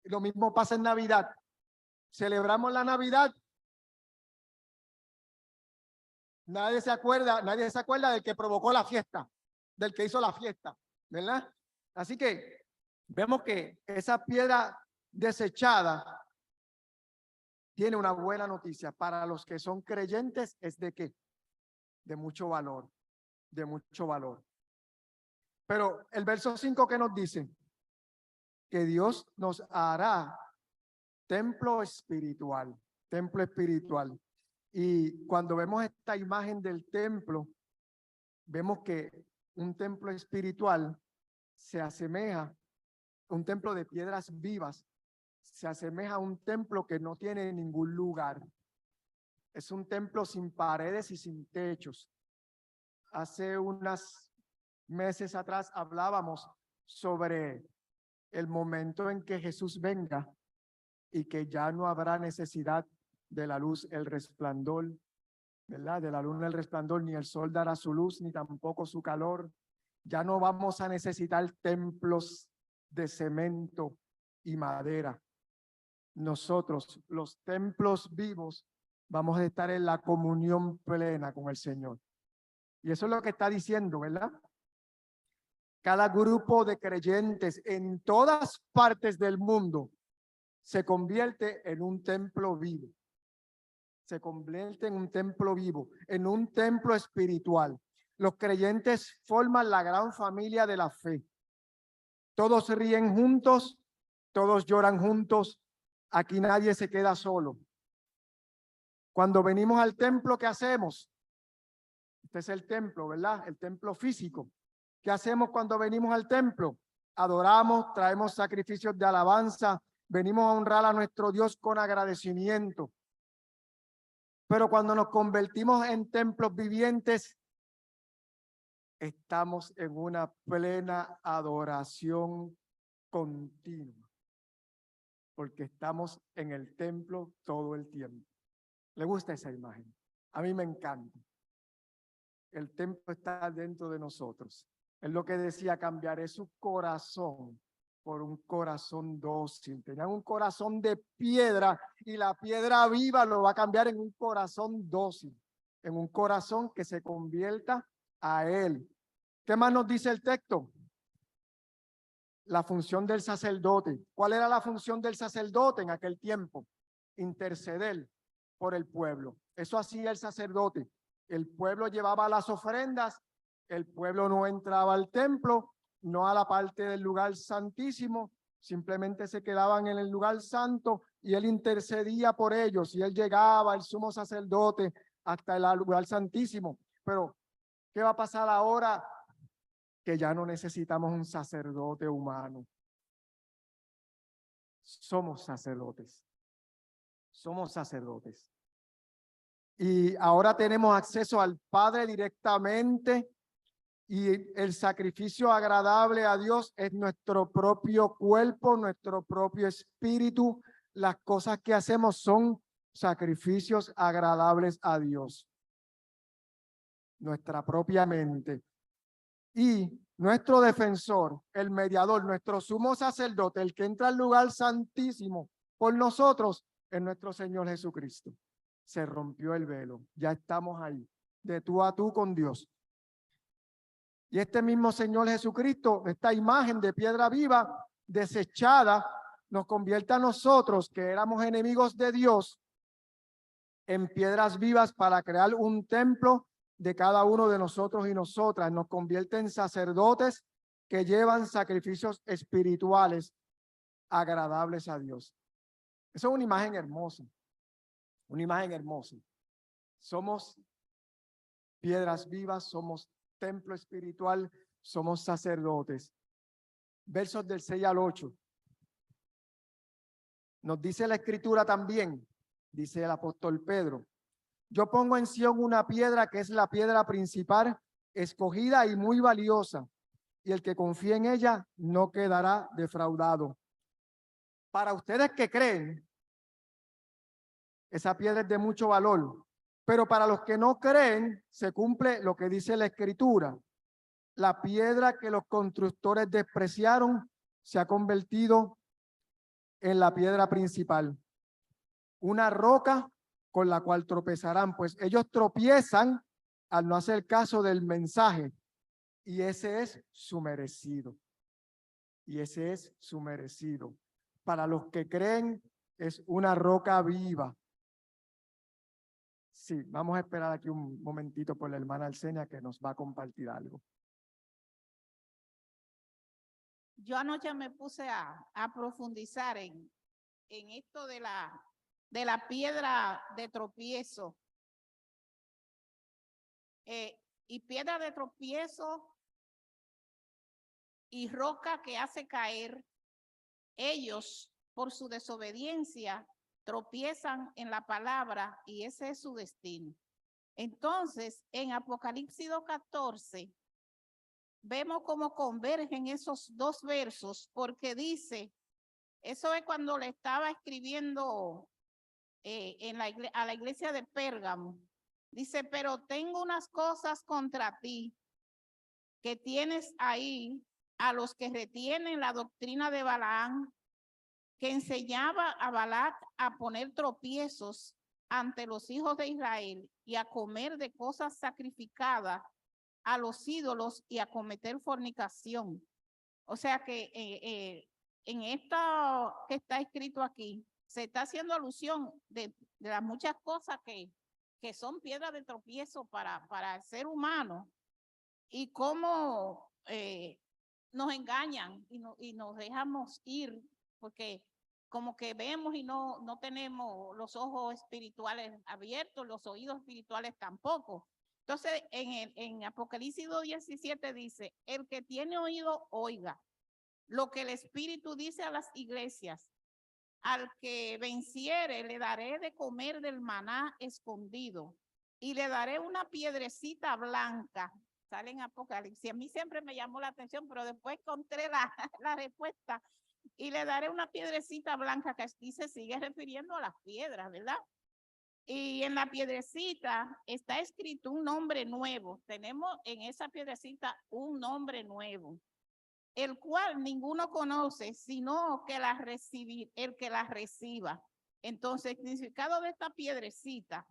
S1: Lo mismo pasa en Navidad. Celebramos la Navidad. Nadie se acuerda del que provocó la fiesta, del que hizo la fiesta, ¿verdad? Así que vemos que esa piedra desechada tiene una buena noticia. Para los que son creyentes es de qué? De mucho valor, de mucho valor. Pero el verso 5 que nos dice que Dios nos hará templo espiritual, templo espiritual. Y cuando vemos esta imagen del templo, vemos que un templo espiritual se asemeja, un templo de piedras vivas, se asemeja a un templo que no tiene ningún lugar. Es un templo sin paredes y sin techos. Hace unos meses atrás hablábamos sobre el momento en que Jesús venga y que ya no habrá necesidad de la luz, el resplandor, ¿verdad? De la luna el resplandor, ni el sol dará su luz, ni tampoco su calor. Ya no vamos a necesitar templos de cemento y madera. Nosotros, los templos vivos, vamos a estar en la comunión plena con el Señor. Y eso es lo que está diciendo, ¿verdad? Cada grupo de creyentes en todas partes del mundo se convierte en un templo vivo. Se convierte en un templo vivo, en un templo espiritual. Los creyentes forman la gran familia de la fe. Todos ríen juntos, todos lloran juntos. Aquí nadie se queda solo. Cuando venimos al templo, ¿qué hacemos? Este es el templo, ¿verdad? El templo físico. ¿Qué hacemos cuando venimos al templo? Adoramos, traemos sacrificios de alabanza, venimos a honrar a nuestro Dios con agradecimiento. Pero cuando nos convertimos en templos vivientes, estamos en una plena adoración continua, porque estamos en el templo todo el tiempo. ¿Le gusta esa imagen? A mí me encanta. El templo está dentro de nosotros. Es lo que decía, cambiaré su corazón por un corazón dócil. Tenían un corazón de piedra y la piedra viva lo va a cambiar en un corazón dócil, en un corazón que se convierta a Él. ¿Qué más nos dice el texto? La función del sacerdote. ¿Cuál era la función del sacerdote en aquel tiempo? Interceder por el pueblo. Eso hacía el sacerdote. El pueblo llevaba las ofrendas, el pueblo no entraba al templo, no a la parte del lugar santísimo, simplemente se quedaban en el lugar santo y él intercedía por ellos y él llegaba, el sumo sacerdote, hasta el lugar santísimo. Pero, ¿qué va a pasar ahora? Que ya no necesitamos un sacerdote humano. Somos sacerdotes. Somos sacerdotes. Y ahora tenemos acceso al Padre directamente y el sacrificio agradable a Dios es nuestro propio cuerpo, nuestro propio espíritu. Las cosas que hacemos son sacrificios agradables a Dios. Nuestra propia mente. Y nuestro defensor, el mediador, nuestro sumo sacerdote, el que entra al lugar santísimo por nosotros, es nuestro Señor Jesucristo. Se rompió el velo, ya estamos ahí, de tú a tú con Dios. Y este mismo Señor Jesucristo, esta imagen de piedra viva, desechada, nos convierte a nosotros, que éramos enemigos de Dios, en piedras vivas para crear un templo de cada uno de nosotros y nosotras. Nos convierte en sacerdotes que llevan sacrificios espirituales agradables a Dios. Esa es una imagen hermosa. Una imagen hermosa. Somos piedras vivas, somos templo espiritual, somos sacerdotes. Versos del 6 al 8. Nos dice la Escritura también, dice el apóstol Pedro: yo pongo en Sión una piedra que es la piedra principal, escogida y muy valiosa, y el que confíe en ella no quedará defraudado. Para ustedes que creen, esa piedra es de mucho valor, pero para los que no creen, se cumple lo que dice la Escritura. La piedra que los constructores despreciaron se ha convertido en la piedra principal, una roca con la cual tropezarán, pues ellos tropiezan al no hacer caso del mensaje, y ese es su merecido. Y ese es su merecido. Para los que creen, es una roca viva. Sí, vamos a esperar aquí un momentito por la hermana Alcenia que nos va a compartir algo.
S2: Yo anoche me puse a profundizar en esto de la piedra de tropiezo. Y piedra de tropiezo y roca que hace caer. Ellos, por su desobediencia, tropiezan en la palabra y ese es su destino. Entonces, en Apocalipsis 14, vemos cómo convergen esos dos versos, porque dice, Eso es cuando le estaba escribiendo a la iglesia de Pérgamo. Dice, pero tengo unas cosas contra ti, que tienes ahí a los que retienen la doctrina de Balaam, que enseñaba a Balac a poner tropiezos ante los hijos de Israel y a comer de cosas sacrificadas a los ídolos y a cometer fornicación. O sea que en esto que está escrito aquí, se está haciendo alusión de las muchas cosas que son piedras de tropiezo para el ser humano, y cómo nos engañan y nos dejamos ir, porque como que vemos y no tenemos los ojos espirituales abiertos, los oídos espirituales tampoco. Entonces, en Apocalipsis 2:17 dice, el que tiene oído, oiga lo que el Espíritu dice a las iglesias. Al que venciere, le daré de comer del maná escondido y le daré una piedrecita blanca. Sale en Apocalipsis. A mí siempre me llamó la atención, pero después encontré la respuesta. Y le daré una piedrecita blanca, que aquí se sigue refiriendo a las piedras, ¿verdad? Y en la piedrecita está escrito un nombre nuevo. Tenemos en esa piedrecita un nombre nuevo, el cual ninguno conoce, sino que el que la reciba. Entonces, el significado de esta piedrecita,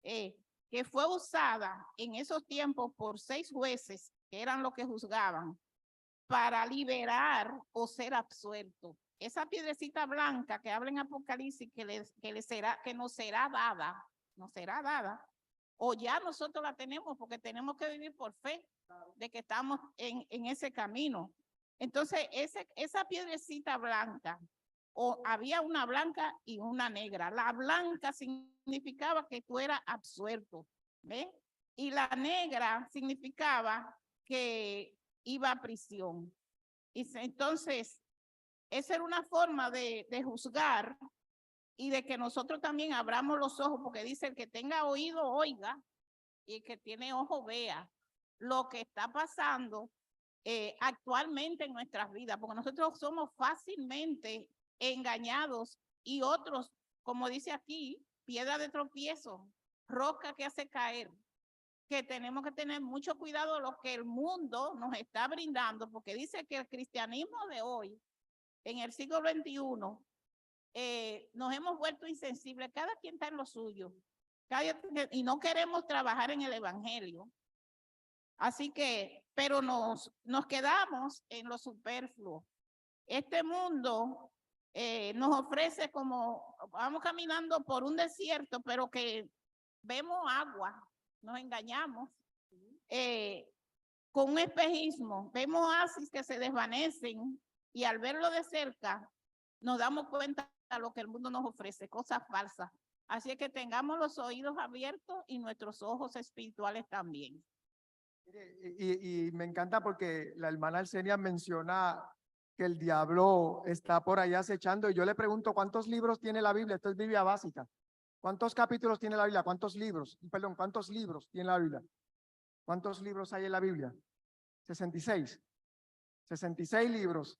S2: que fue usada en esos tiempos por 6 jueces, que eran los que juzgaban, para liberar o ser absuelto. Esa piedrecita blanca que habla en Apocalipsis, que nos será dada, o ya nosotros la tenemos, porque tenemos que vivir por fe de que estamos en ese camino. Entonces, esa piedrecita blanca, o había una blanca y una negra. La blanca significaba que tú eras absuelto, ¿ves? Y la negra significaba que iba a prisión. Y entonces, esa era una forma de juzgar y de que nosotros también abramos los ojos, porque dice, el que tenga oído, oiga, y el que tiene ojo, vea lo que está pasando actualmente en nuestras vidas, porque nosotros somos fácilmente engañados, y otros, como dice aquí, piedra de tropiezo, roca que hace caer, que tenemos que tener mucho cuidado de lo que el mundo nos está brindando, porque dice que el cristianismo de hoy, en el siglo XXI, nos hemos vuelto insensibles, cada quien está en lo suyo, y no queremos trabajar en el evangelio. Así que, pero nos quedamos en lo superfluo. Este mundo nos ofrece, como vamos caminando por un desierto, pero que vemos agua, nos engañamos. Con un espejismo, vemos oasis que se desvanecen, y al verlo de cerca nos damos cuenta de lo que el mundo nos ofrece, cosas falsas. Así es que tengamos los oídos abiertos y nuestros ojos espirituales también.
S1: Y me encanta porque la hermana Arcenia menciona que el diablo está por ahí acechando, y yo le pregunto, ¿cuántos libros tiene la Biblia? Esto es Biblia básica. ¿Cuántos capítulos tiene la Biblia? ¿Cuántos libros? Perdón, ¿cuántos libros tiene la Biblia? ¿Cuántos libros hay en la Biblia? 66. 66 libros.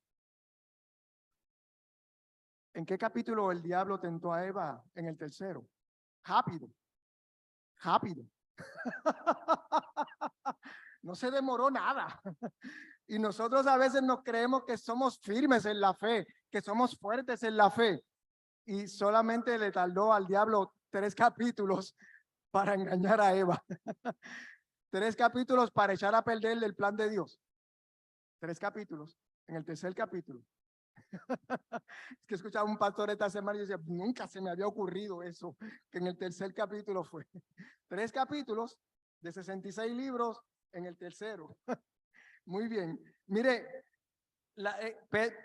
S1: ¿En qué capítulo el diablo tentó a Eva? En el 3. Rápido. No se demoró nada. Y nosotros a veces nos creemos que somos firmes en la fe, que somos fuertes en la fe. Y solamente le tardó al diablo 3 capítulos para engañar a Eva. 3 capítulos para echar a perder el plan de Dios. 3 capítulos. En el 3er capítulo. Es que escuchaba un pastor esta semana y decía, nunca se me había ocurrido eso, que en el 3er capítulo fue. 3 capítulos de 66 libros en el 3. Muy bien. Mire,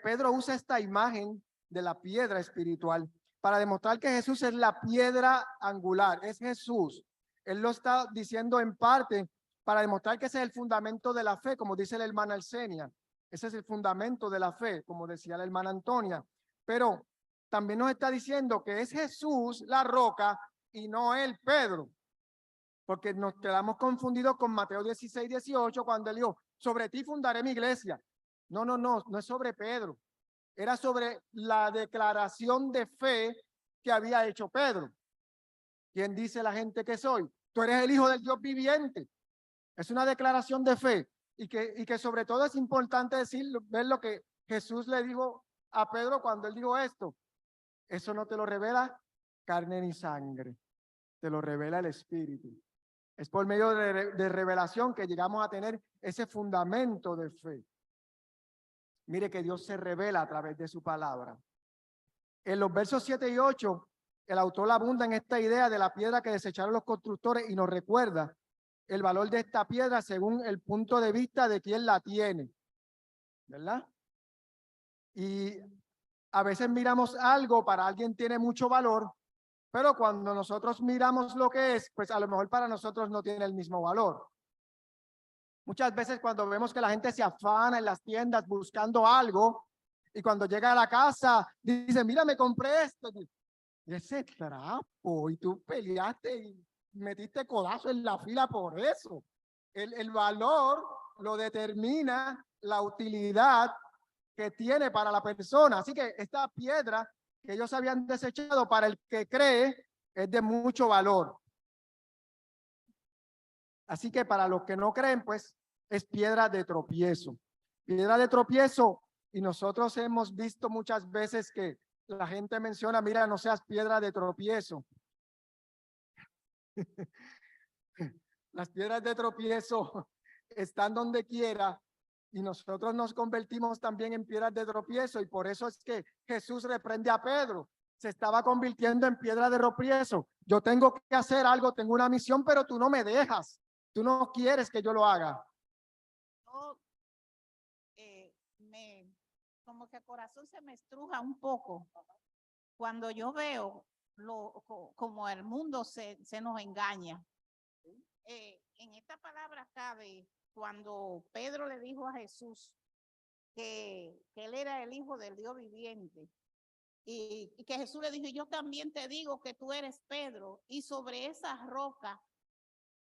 S1: Pedro usa esta imagen de la piedra espiritual para demostrar que Jesús es la piedra angular, es Jesús. Él lo está diciendo en parte para demostrar que ese es el fundamento de la fe, como dice la hermana Arcenia. Ese es el fundamento de la fe, como decía la hermana Antonia. Pero también nos está diciendo que es Jesús la roca y no él, Pedro. Porque nos quedamos confundidos con Mateo 16:18, cuando él dijo, sobre ti fundaré mi iglesia. No es sobre Pedro. era sobre la declaración de fe que había hecho Pedro. ¿Quién dice la gente que soy? Tú eres el Hijo del Dios viviente. Es una declaración de fe y que sobre todo es importante ver lo que Jesús le dijo a Pedro cuando él dijo esto. Eso no te lo revela carne ni sangre, te lo revela el Espíritu. Es por medio de revelación que llegamos a tener ese fundamento de fe. Mire que Dios se revela a través de su palabra. En los versos 7 y 8, el autor abunda en esta idea de la piedra que desecharon los constructores y nos recuerda el valor de esta piedra según el punto de vista de quien la tiene, ¿verdad? Y a veces miramos algo, para alguien tiene mucho valor, pero cuando nosotros miramos lo que es, pues a lo mejor para nosotros no tiene el mismo valor. Muchas veces cuando vemos que la gente se afana en las tiendas buscando algo y cuando llega a la casa dice, mira, me compré esto. Y ese trapo, y tú peleaste y metiste codazo en la fila por eso. El valor lo determina la utilidad que tiene para la persona. Así que esta piedra que ellos habían desechado, para el que cree, es de mucho valor. Así que para los que no creen, pues es piedra de tropiezo. Piedra de tropiezo, y nosotros hemos visto muchas veces que la gente menciona, mira, no seas piedra de tropiezo. Las piedras de tropiezo están donde quiera y nosotros nos convertimos también en piedras de tropiezo, y por eso es que Jesús reprende a Pedro. Se estaba convirtiendo en piedra de tropiezo. Yo tengo que hacer algo, tengo una misión, pero tú no me dejas. Tú no quieres que yo lo haga.
S2: Yo, como que el corazón se me estruja un poco cuando yo veo como el mundo se nos engaña. En esta palabra cabe cuando Pedro le dijo a Jesús que él era el Hijo del Dios viviente, y que Jesús le dijo, yo también te digo que tú eres Pedro, y sobre esa roca,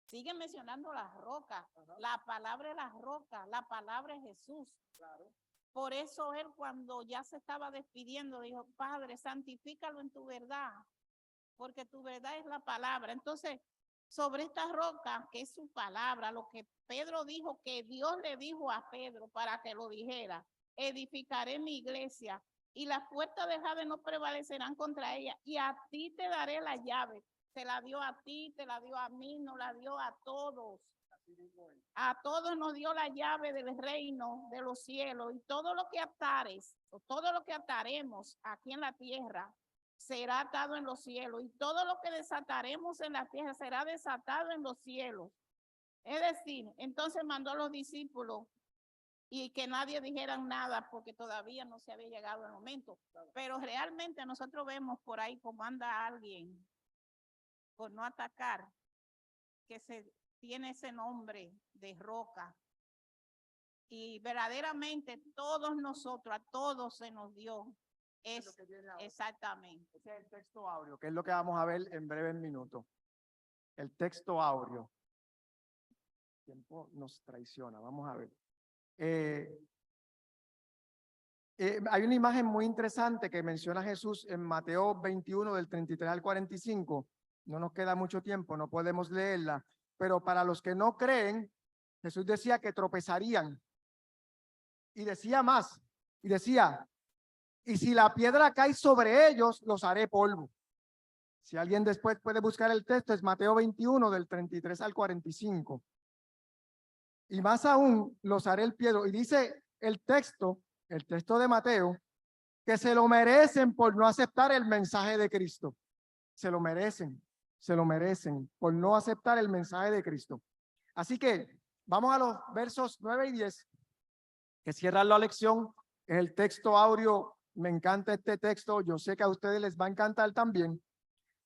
S2: sigue mencionando las rocas, la palabra es la roca, la palabra es Jesús. Claro. Por eso él, cuando ya se estaba despidiendo, dijo, Padre, santifícalo en tu verdad, porque tu verdad es la palabra. Entonces, sobre esta roca, que es su palabra, lo que Pedro dijo, que Dios le dijo a Pedro para que lo dijera, edificaré mi iglesia y las puertas de Jade no prevalecerán contra ella, y a ti te daré la llave. Se la dio a ti, te la dio a mí, nos la dio a todos. A todos nos dio la llave del reino de los cielos, y todo lo que atares, o todo lo que ataremos aquí en la tierra, será atado en los cielos, y todo lo que desataremos en la tierra será desatado en los cielos. Es decir, entonces mandó a los discípulos y que nadie dijera nada porque todavía no se había llegado el momento. Pero realmente nosotros vemos por ahí como anda alguien por no atacar, que se tiene ese nombre de roca. Y verdaderamente todos nosotros, a todos se nos dio. Exactamente.
S1: Ese es el texto áureo, que es lo que vamos a ver en breves minutos. El texto áureo. El tiempo nos traiciona, vamos a ver. Hay una imagen muy interesante que menciona Jesús en Mateo 21 del 33 al 45. No nos queda mucho tiempo, no podemos leerla, pero para los que no creen, Jesús decía que tropezarían. Y decía más, y decía, y si la piedra cae sobre ellos, los haré polvo. Si alguien después puede buscar el texto, es Mateo 21 del 33 al 45. Y más aún, los haré el piedro. Y dice el texto de Mateo, que se lo merecen por no aceptar el mensaje de Cristo. Se lo merecen por no aceptar el mensaje de Cristo. Así que vamos a los versos 9 y 10, que cierran la lección. Es el texto áureo. Me encanta este texto. Yo sé que a ustedes les va a encantar también.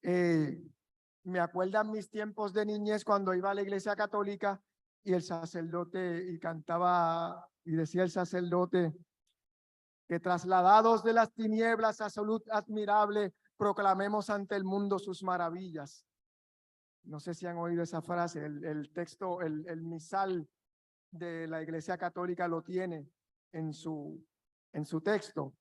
S1: Me acuerdan mis tiempos de niñez cuando iba a la iglesia católica y el sacerdote, y cantaba, y decía el sacerdote, que trasladados de las tinieblas a su luz admirable, proclamemos ante el mundo sus maravillas. No sé si han oído esa frase. El texto, el misal de la iglesia católica lo tiene en su texto.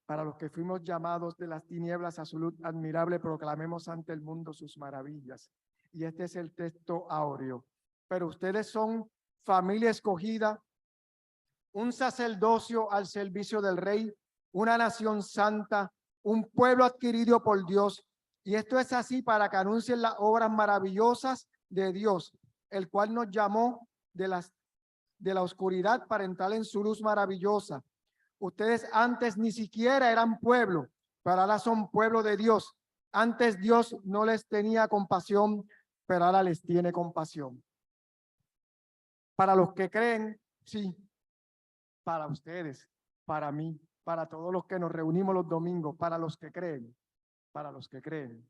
S1: Para los que fuimos llamados de las tinieblas a su luz admirable, proclamemos ante el mundo sus maravillas. Y este es el texto áureo. Pero ustedes son familia escogida, un sacerdocio al servicio del Rey, una nación santa, un pueblo adquirido por Dios. Y esto es así para que anuncien las obras maravillosas de Dios, el cual nos llamó de la oscuridad para entrar en su luz maravillosa. Ustedes antes ni siquiera eran pueblo, pero ahora son pueblo de Dios. Antes Dios no les tenía compasión, pero ahora les tiene compasión. Para los que creen, sí. Para ustedes, para mí, para todos los que nos reunimos los domingos, para los que creen, para los que creen.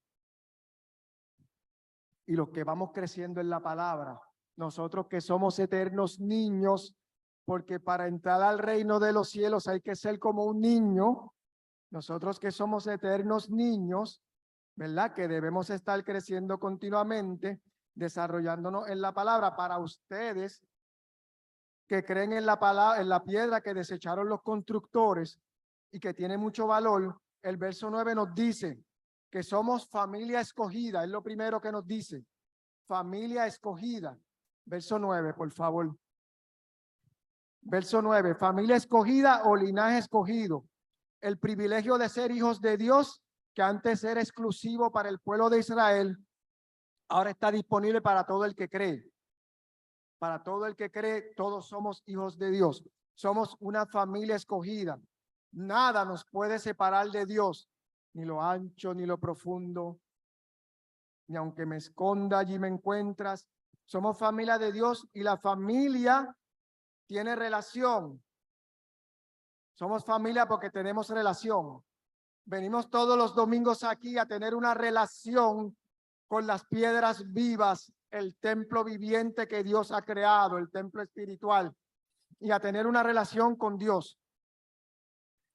S1: Y los que vamos creciendo en la palabra, nosotros que somos eternos niños, porque para entrar al reino de los cielos hay que ser como un niño. Nosotros que somos eternos niños, ¿verdad? Que debemos estar creciendo continuamente, desarrollándonos en la palabra. Para ustedes que creen en la palabra, en la piedra que desecharon los constructores y que tiene mucho valor, el verso 9 nos dice que somos familia escogida. Es lo primero que nos dice. Familia escogida. Verso 9, por favor. Verso 9, familia escogida o linaje escogido. El privilegio de ser hijos de Dios, que antes era exclusivo para el pueblo de Israel, ahora está disponible para todo el que cree. Para todo el que cree, todos somos hijos de Dios. Somos una familia escogida. Nada nos puede separar de Dios, ni lo ancho, ni lo profundo, ni aunque me esconda, allí me encuentras. Somos familia de Dios y la familia tiene relación. Somos familia porque tenemos relación. Venimos todos los domingos aquí a tener una relación con las piedras vivas, el templo viviente que Dios ha creado, el templo espiritual, y a tener una relación con Dios.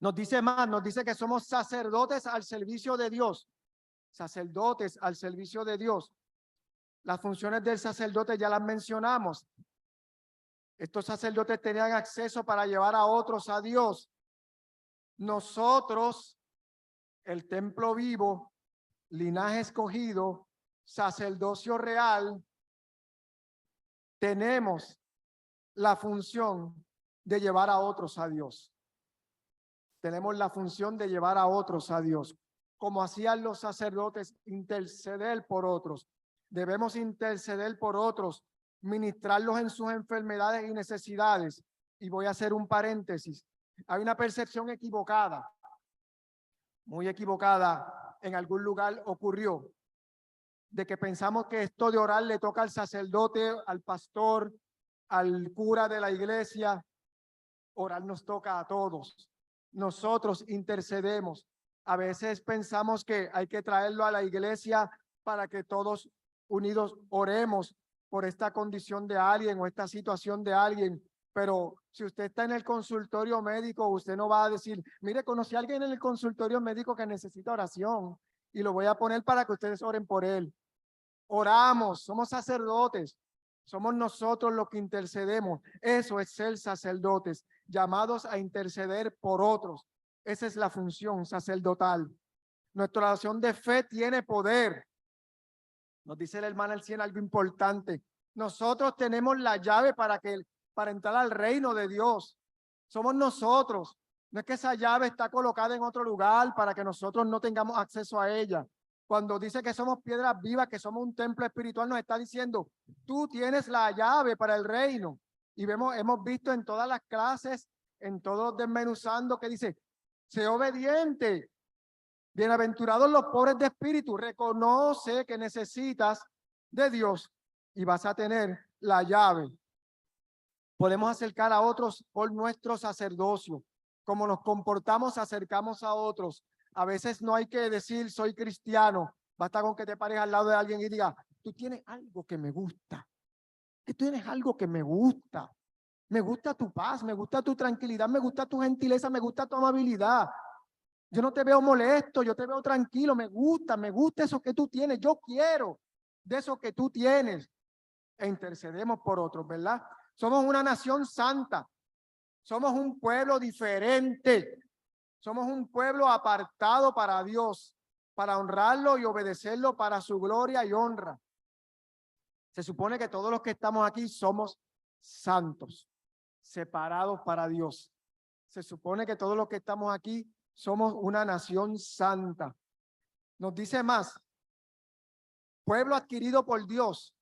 S1: Nos dice más, nos dice que somos sacerdotes al servicio de Dios. Sacerdotes al servicio de Dios. Las funciones del sacerdote ya las mencionamos. Estos sacerdotes tenían acceso para llevar a otros a Dios. Nosotros, el templo vivo, linaje escogido, sacerdocio real, tenemos la función de llevar a otros a Dios. Tenemos la función de llevar a otros a Dios. Como hacían los sacerdotes, interceder por otros. Debemos interceder por otros, ministrarlos en sus enfermedades y necesidades. Y voy a hacer un paréntesis. Hay una percepción equivocada, muy equivocada, en algún lugar ocurrió, de que pensamos que esto de orar le toca al sacerdote, al pastor, al cura de la iglesia. Orar nos toca a todos. Nosotros intercedemos. A veces pensamos que hay que traerlo a la iglesia para que todos unidos oremos por esta condición de alguien o esta situación de alguien. Pero si usted está en el consultorio médico, usted no va a decir, mire, conocí a alguien en el consultorio médico que necesita oración y lo voy a poner para que ustedes oren por él. Oramos, somos sacerdotes, somos nosotros los que intercedemos. Eso es ser sacerdotes, llamados a interceder por otros. Esa es la función sacerdotal. Nuestra oración de fe tiene poder. Nos dice el hermano El Cien algo importante. Nosotros tenemos la llave para entrar al reino de Dios. Somos nosotros. No es que esa llave está colocada en otro lugar para que nosotros no tengamos acceso a ella. Cuando dice que somos piedras vivas, que somos un templo espiritual, nos está diciendo, tú tienes la llave para el reino. Y hemos visto en todas las clases, en todos desmenuzando, que dice, sé obediente. Bienaventurados los pobres de espíritu. Reconoce que necesitas de Dios y vas a tener la llave. Podemos acercar a otros por nuestro sacerdocio. Como nos comportamos, acercamos a otros. A veces no hay que decir soy cristiano. Basta con que te pares al lado de alguien y diga, tú tienes algo que me gusta. Tú tienes algo que me gusta. Me gusta tu paz, me gusta tu tranquilidad, me gusta tu gentileza, me gusta tu amabilidad. Yo no te veo molesto, yo te veo tranquilo, me gusta eso que tú tienes. Yo quiero de eso que tú tienes. E intercedemos por otros, ¿verdad? Somos una nación santa. Somos un pueblo diferente. Somos un pueblo apartado para Dios, para honrarlo y obedecerlo para su gloria y honra. Se supone que todos los que estamos aquí somos santos, separados para Dios. Se supone que todos los que estamos aquí somos una nación santa. Nos dice más, pueblo adquirido por Dios.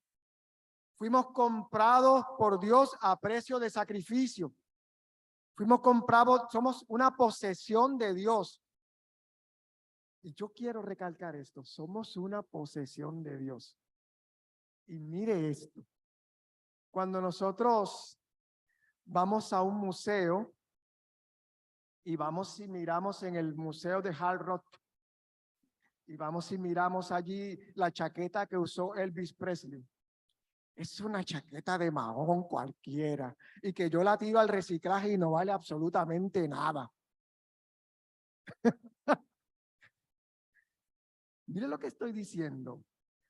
S1: Fuimos comprados por Dios a precio de sacrificio. Fuimos comprados, somos una posesión de Dios. Y yo quiero recalcar esto, somos una posesión de Dios. Y mire esto, cuando nosotros vamos a un museo y vamos y miramos en el museo de Hard Rock y vamos y miramos allí la chaqueta que usó Elvis Presley. Es una chaqueta de mahón cualquiera y que yo la tiro al reciclaje y no vale absolutamente nada. Mire lo que estoy diciendo.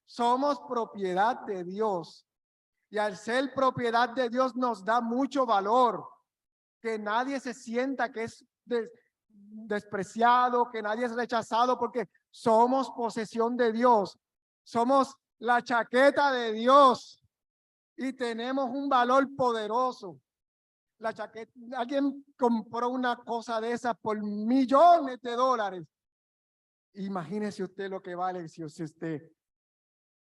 S1: Somos propiedad de Dios y al ser propiedad de Dios nos da mucho valor. Que nadie se sienta que es despreciado, que nadie es rechazado porque somos posesión de Dios. Somos la chaqueta de Dios y tenemos un valor poderoso. La chaqueta, alguien compró una cosa de esas por millones de dólares. Imagínese usted lo que vale si usted es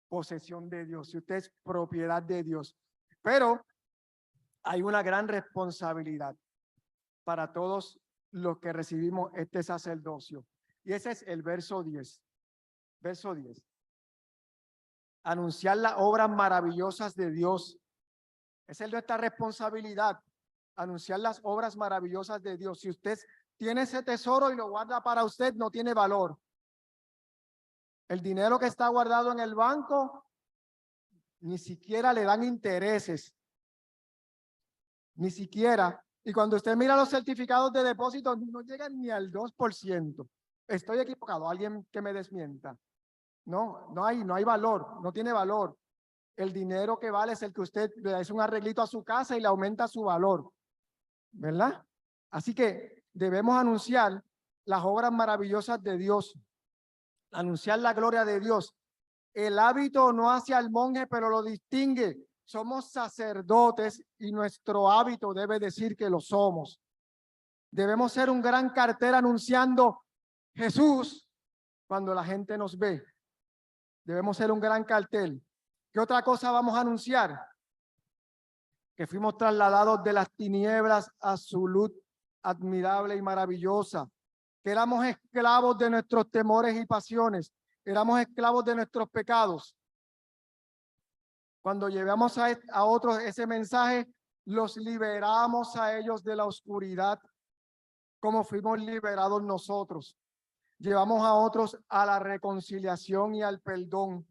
S1: posesión de Dios, si usted es propiedad de Dios. Pero hay una gran responsabilidad para todos los que recibimos este sacerdocio. Y ese es el verso 10. Verso 10. Anunciar las obras maravillosas de Dios. Esa es nuestra responsabilidad. Anunciar las obras maravillosas de Dios. Si usted tiene ese tesoro y lo guarda para usted, no tiene valor. El dinero que está guardado en el banco, ni siquiera le dan intereses. Ni siquiera. Y cuando usted mira los certificados de depósito, no llegan ni al 2%. Estoy equivocado, alguien que me desmienta. No hay valor, no tiene valor. El dinero que vale es el que usted le hace un arreglito a su casa y le aumenta su valor. ¿Verdad? Así que debemos anunciar las obras maravillosas de Dios. Anunciar la gloria de Dios. El hábito no hace al monje, pero lo distingue. Somos sacerdotes y nuestro hábito debe decir que lo somos. Debemos ser un gran cartel anunciando Jesús cuando la gente nos ve. Debemos ser un gran cartel. ¿Qué otra cosa vamos a anunciar? Que fuimos trasladados de las tinieblas a su luz admirable y maravillosa. Que éramos esclavos de nuestros temores y pasiones. Éramos esclavos de nuestros pecados. Cuando llevamos a otros ese mensaje, los liberamos a ellos de la oscuridad, como fuimos liberados nosotros. Llevamos a otros a la reconciliación y al perdón.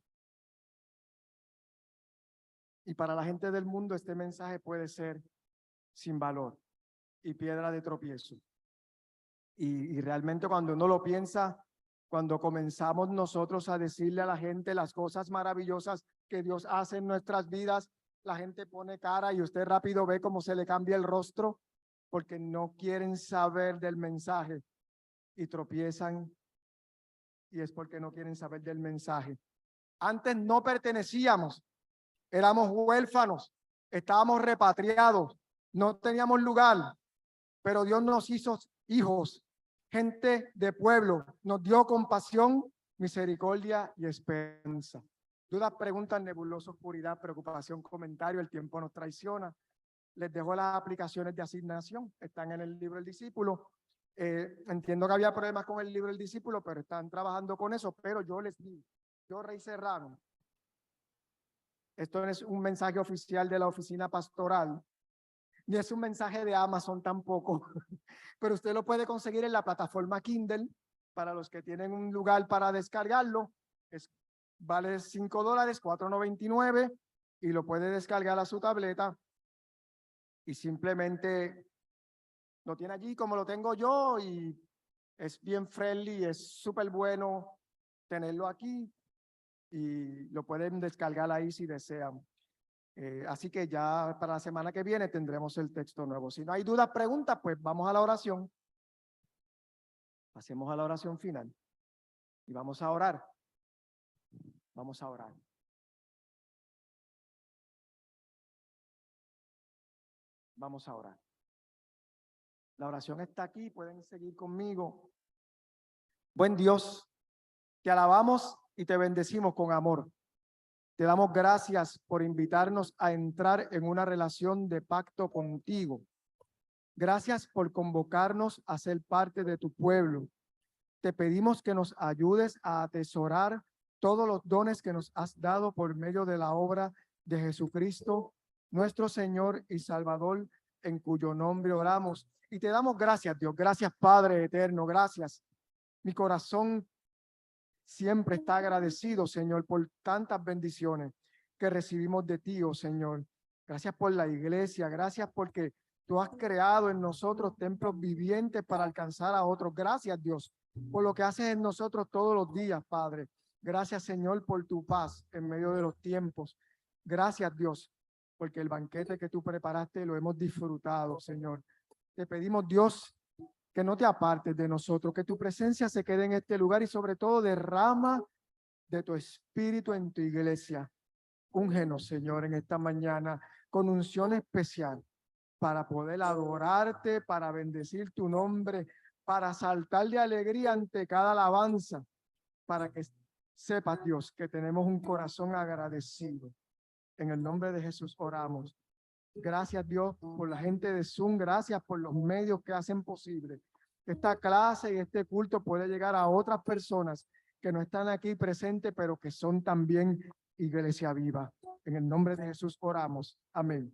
S1: Y para la gente del mundo este mensaje puede ser sin valor y piedra de tropiezo. Y realmente cuando uno lo piensa, cuando comenzamos nosotros a decirle a la gente las cosas maravillosas que Dios hace en nuestras vidas, la gente pone cara y usted rápido ve cómo se le cambia el rostro porque no quieren saber del mensaje y tropiezan y es porque no quieren saber del mensaje. Antes no pertenecíamos, éramos huérfanos, estábamos repatriados, no teníamos lugar, pero Dios nos hizo hijos, gente de pueblo, nos dio compasión, misericordia y esperanza. Dudas, preguntas, nebulosa, oscuridad, preocupación, comentario, el tiempo nos traiciona. Les dejo las aplicaciones de asignación, están en el libro del discípulo. Entiendo que había problemas con el libro del discípulo, pero están trabajando con eso, pero yo les digo, yo Rey Serrano, esto no es un mensaje oficial de la oficina pastoral, ni es un mensaje de Amazon tampoco, pero usted lo puede conseguir en la plataforma Kindle, para los que tienen un lugar para descargarlo, vale $5, $4.99, y lo puede descargar a su tableta, y simplemente lo tiene allí como lo tengo yo, y es bien friendly, es súper bueno tenerlo aquí, y lo pueden descargar ahí si desean. Así que ya para la semana que viene tendremos el texto nuevo. Si no hay dudas, preguntas, pues vamos a la oración. Pasemos a la oración final y vamos a orar. Vamos a orar. Vamos a orar. La oración está aquí, pueden seguir conmigo. Buen Dios, te alabamos y te bendecimos con amor. Te damos gracias por invitarnos a entrar en una relación de pacto contigo. Gracias por convocarnos a ser parte de tu pueblo. Te pedimos que nos ayudes a atesorar todos los dones que nos has dado por medio de la obra de Jesucristo, nuestro Señor y Salvador, en cuyo nombre oramos. Y te damos gracias, Dios. Gracias, Padre eterno. Gracias. Mi corazón siempre está agradecido, Señor, por tantas bendiciones que recibimos de ti, oh Señor. Gracias por la iglesia. Gracias porque tú has creado en nosotros templos vivientes para alcanzar a otros. Gracias, Dios, por lo que haces en nosotros todos los días, Padre. Gracias, Señor, por tu paz en medio de los tiempos. Gracias, Dios, porque el banquete que tú preparaste lo hemos disfrutado, Señor. Te pedimos, Dios, que no te apartes de nosotros, que tu presencia se quede en este lugar y sobre todo derrama de tu espíritu en tu iglesia. Úngenos, Señor, en esta mañana con unción especial para poder adorarte, para bendecir tu nombre, para saltar de alegría ante cada alabanza, para que sepas, Dios, que tenemos un corazón agradecido. En el nombre de Jesús oramos. Gracias, Dios, por la gente de Zoom. Gracias por los medios que hacen posible que esta clase y este culto pueda llegar a otras personas que no están aquí presentes, pero que son también iglesia viva. En el nombre de Jesús oramos. Amén.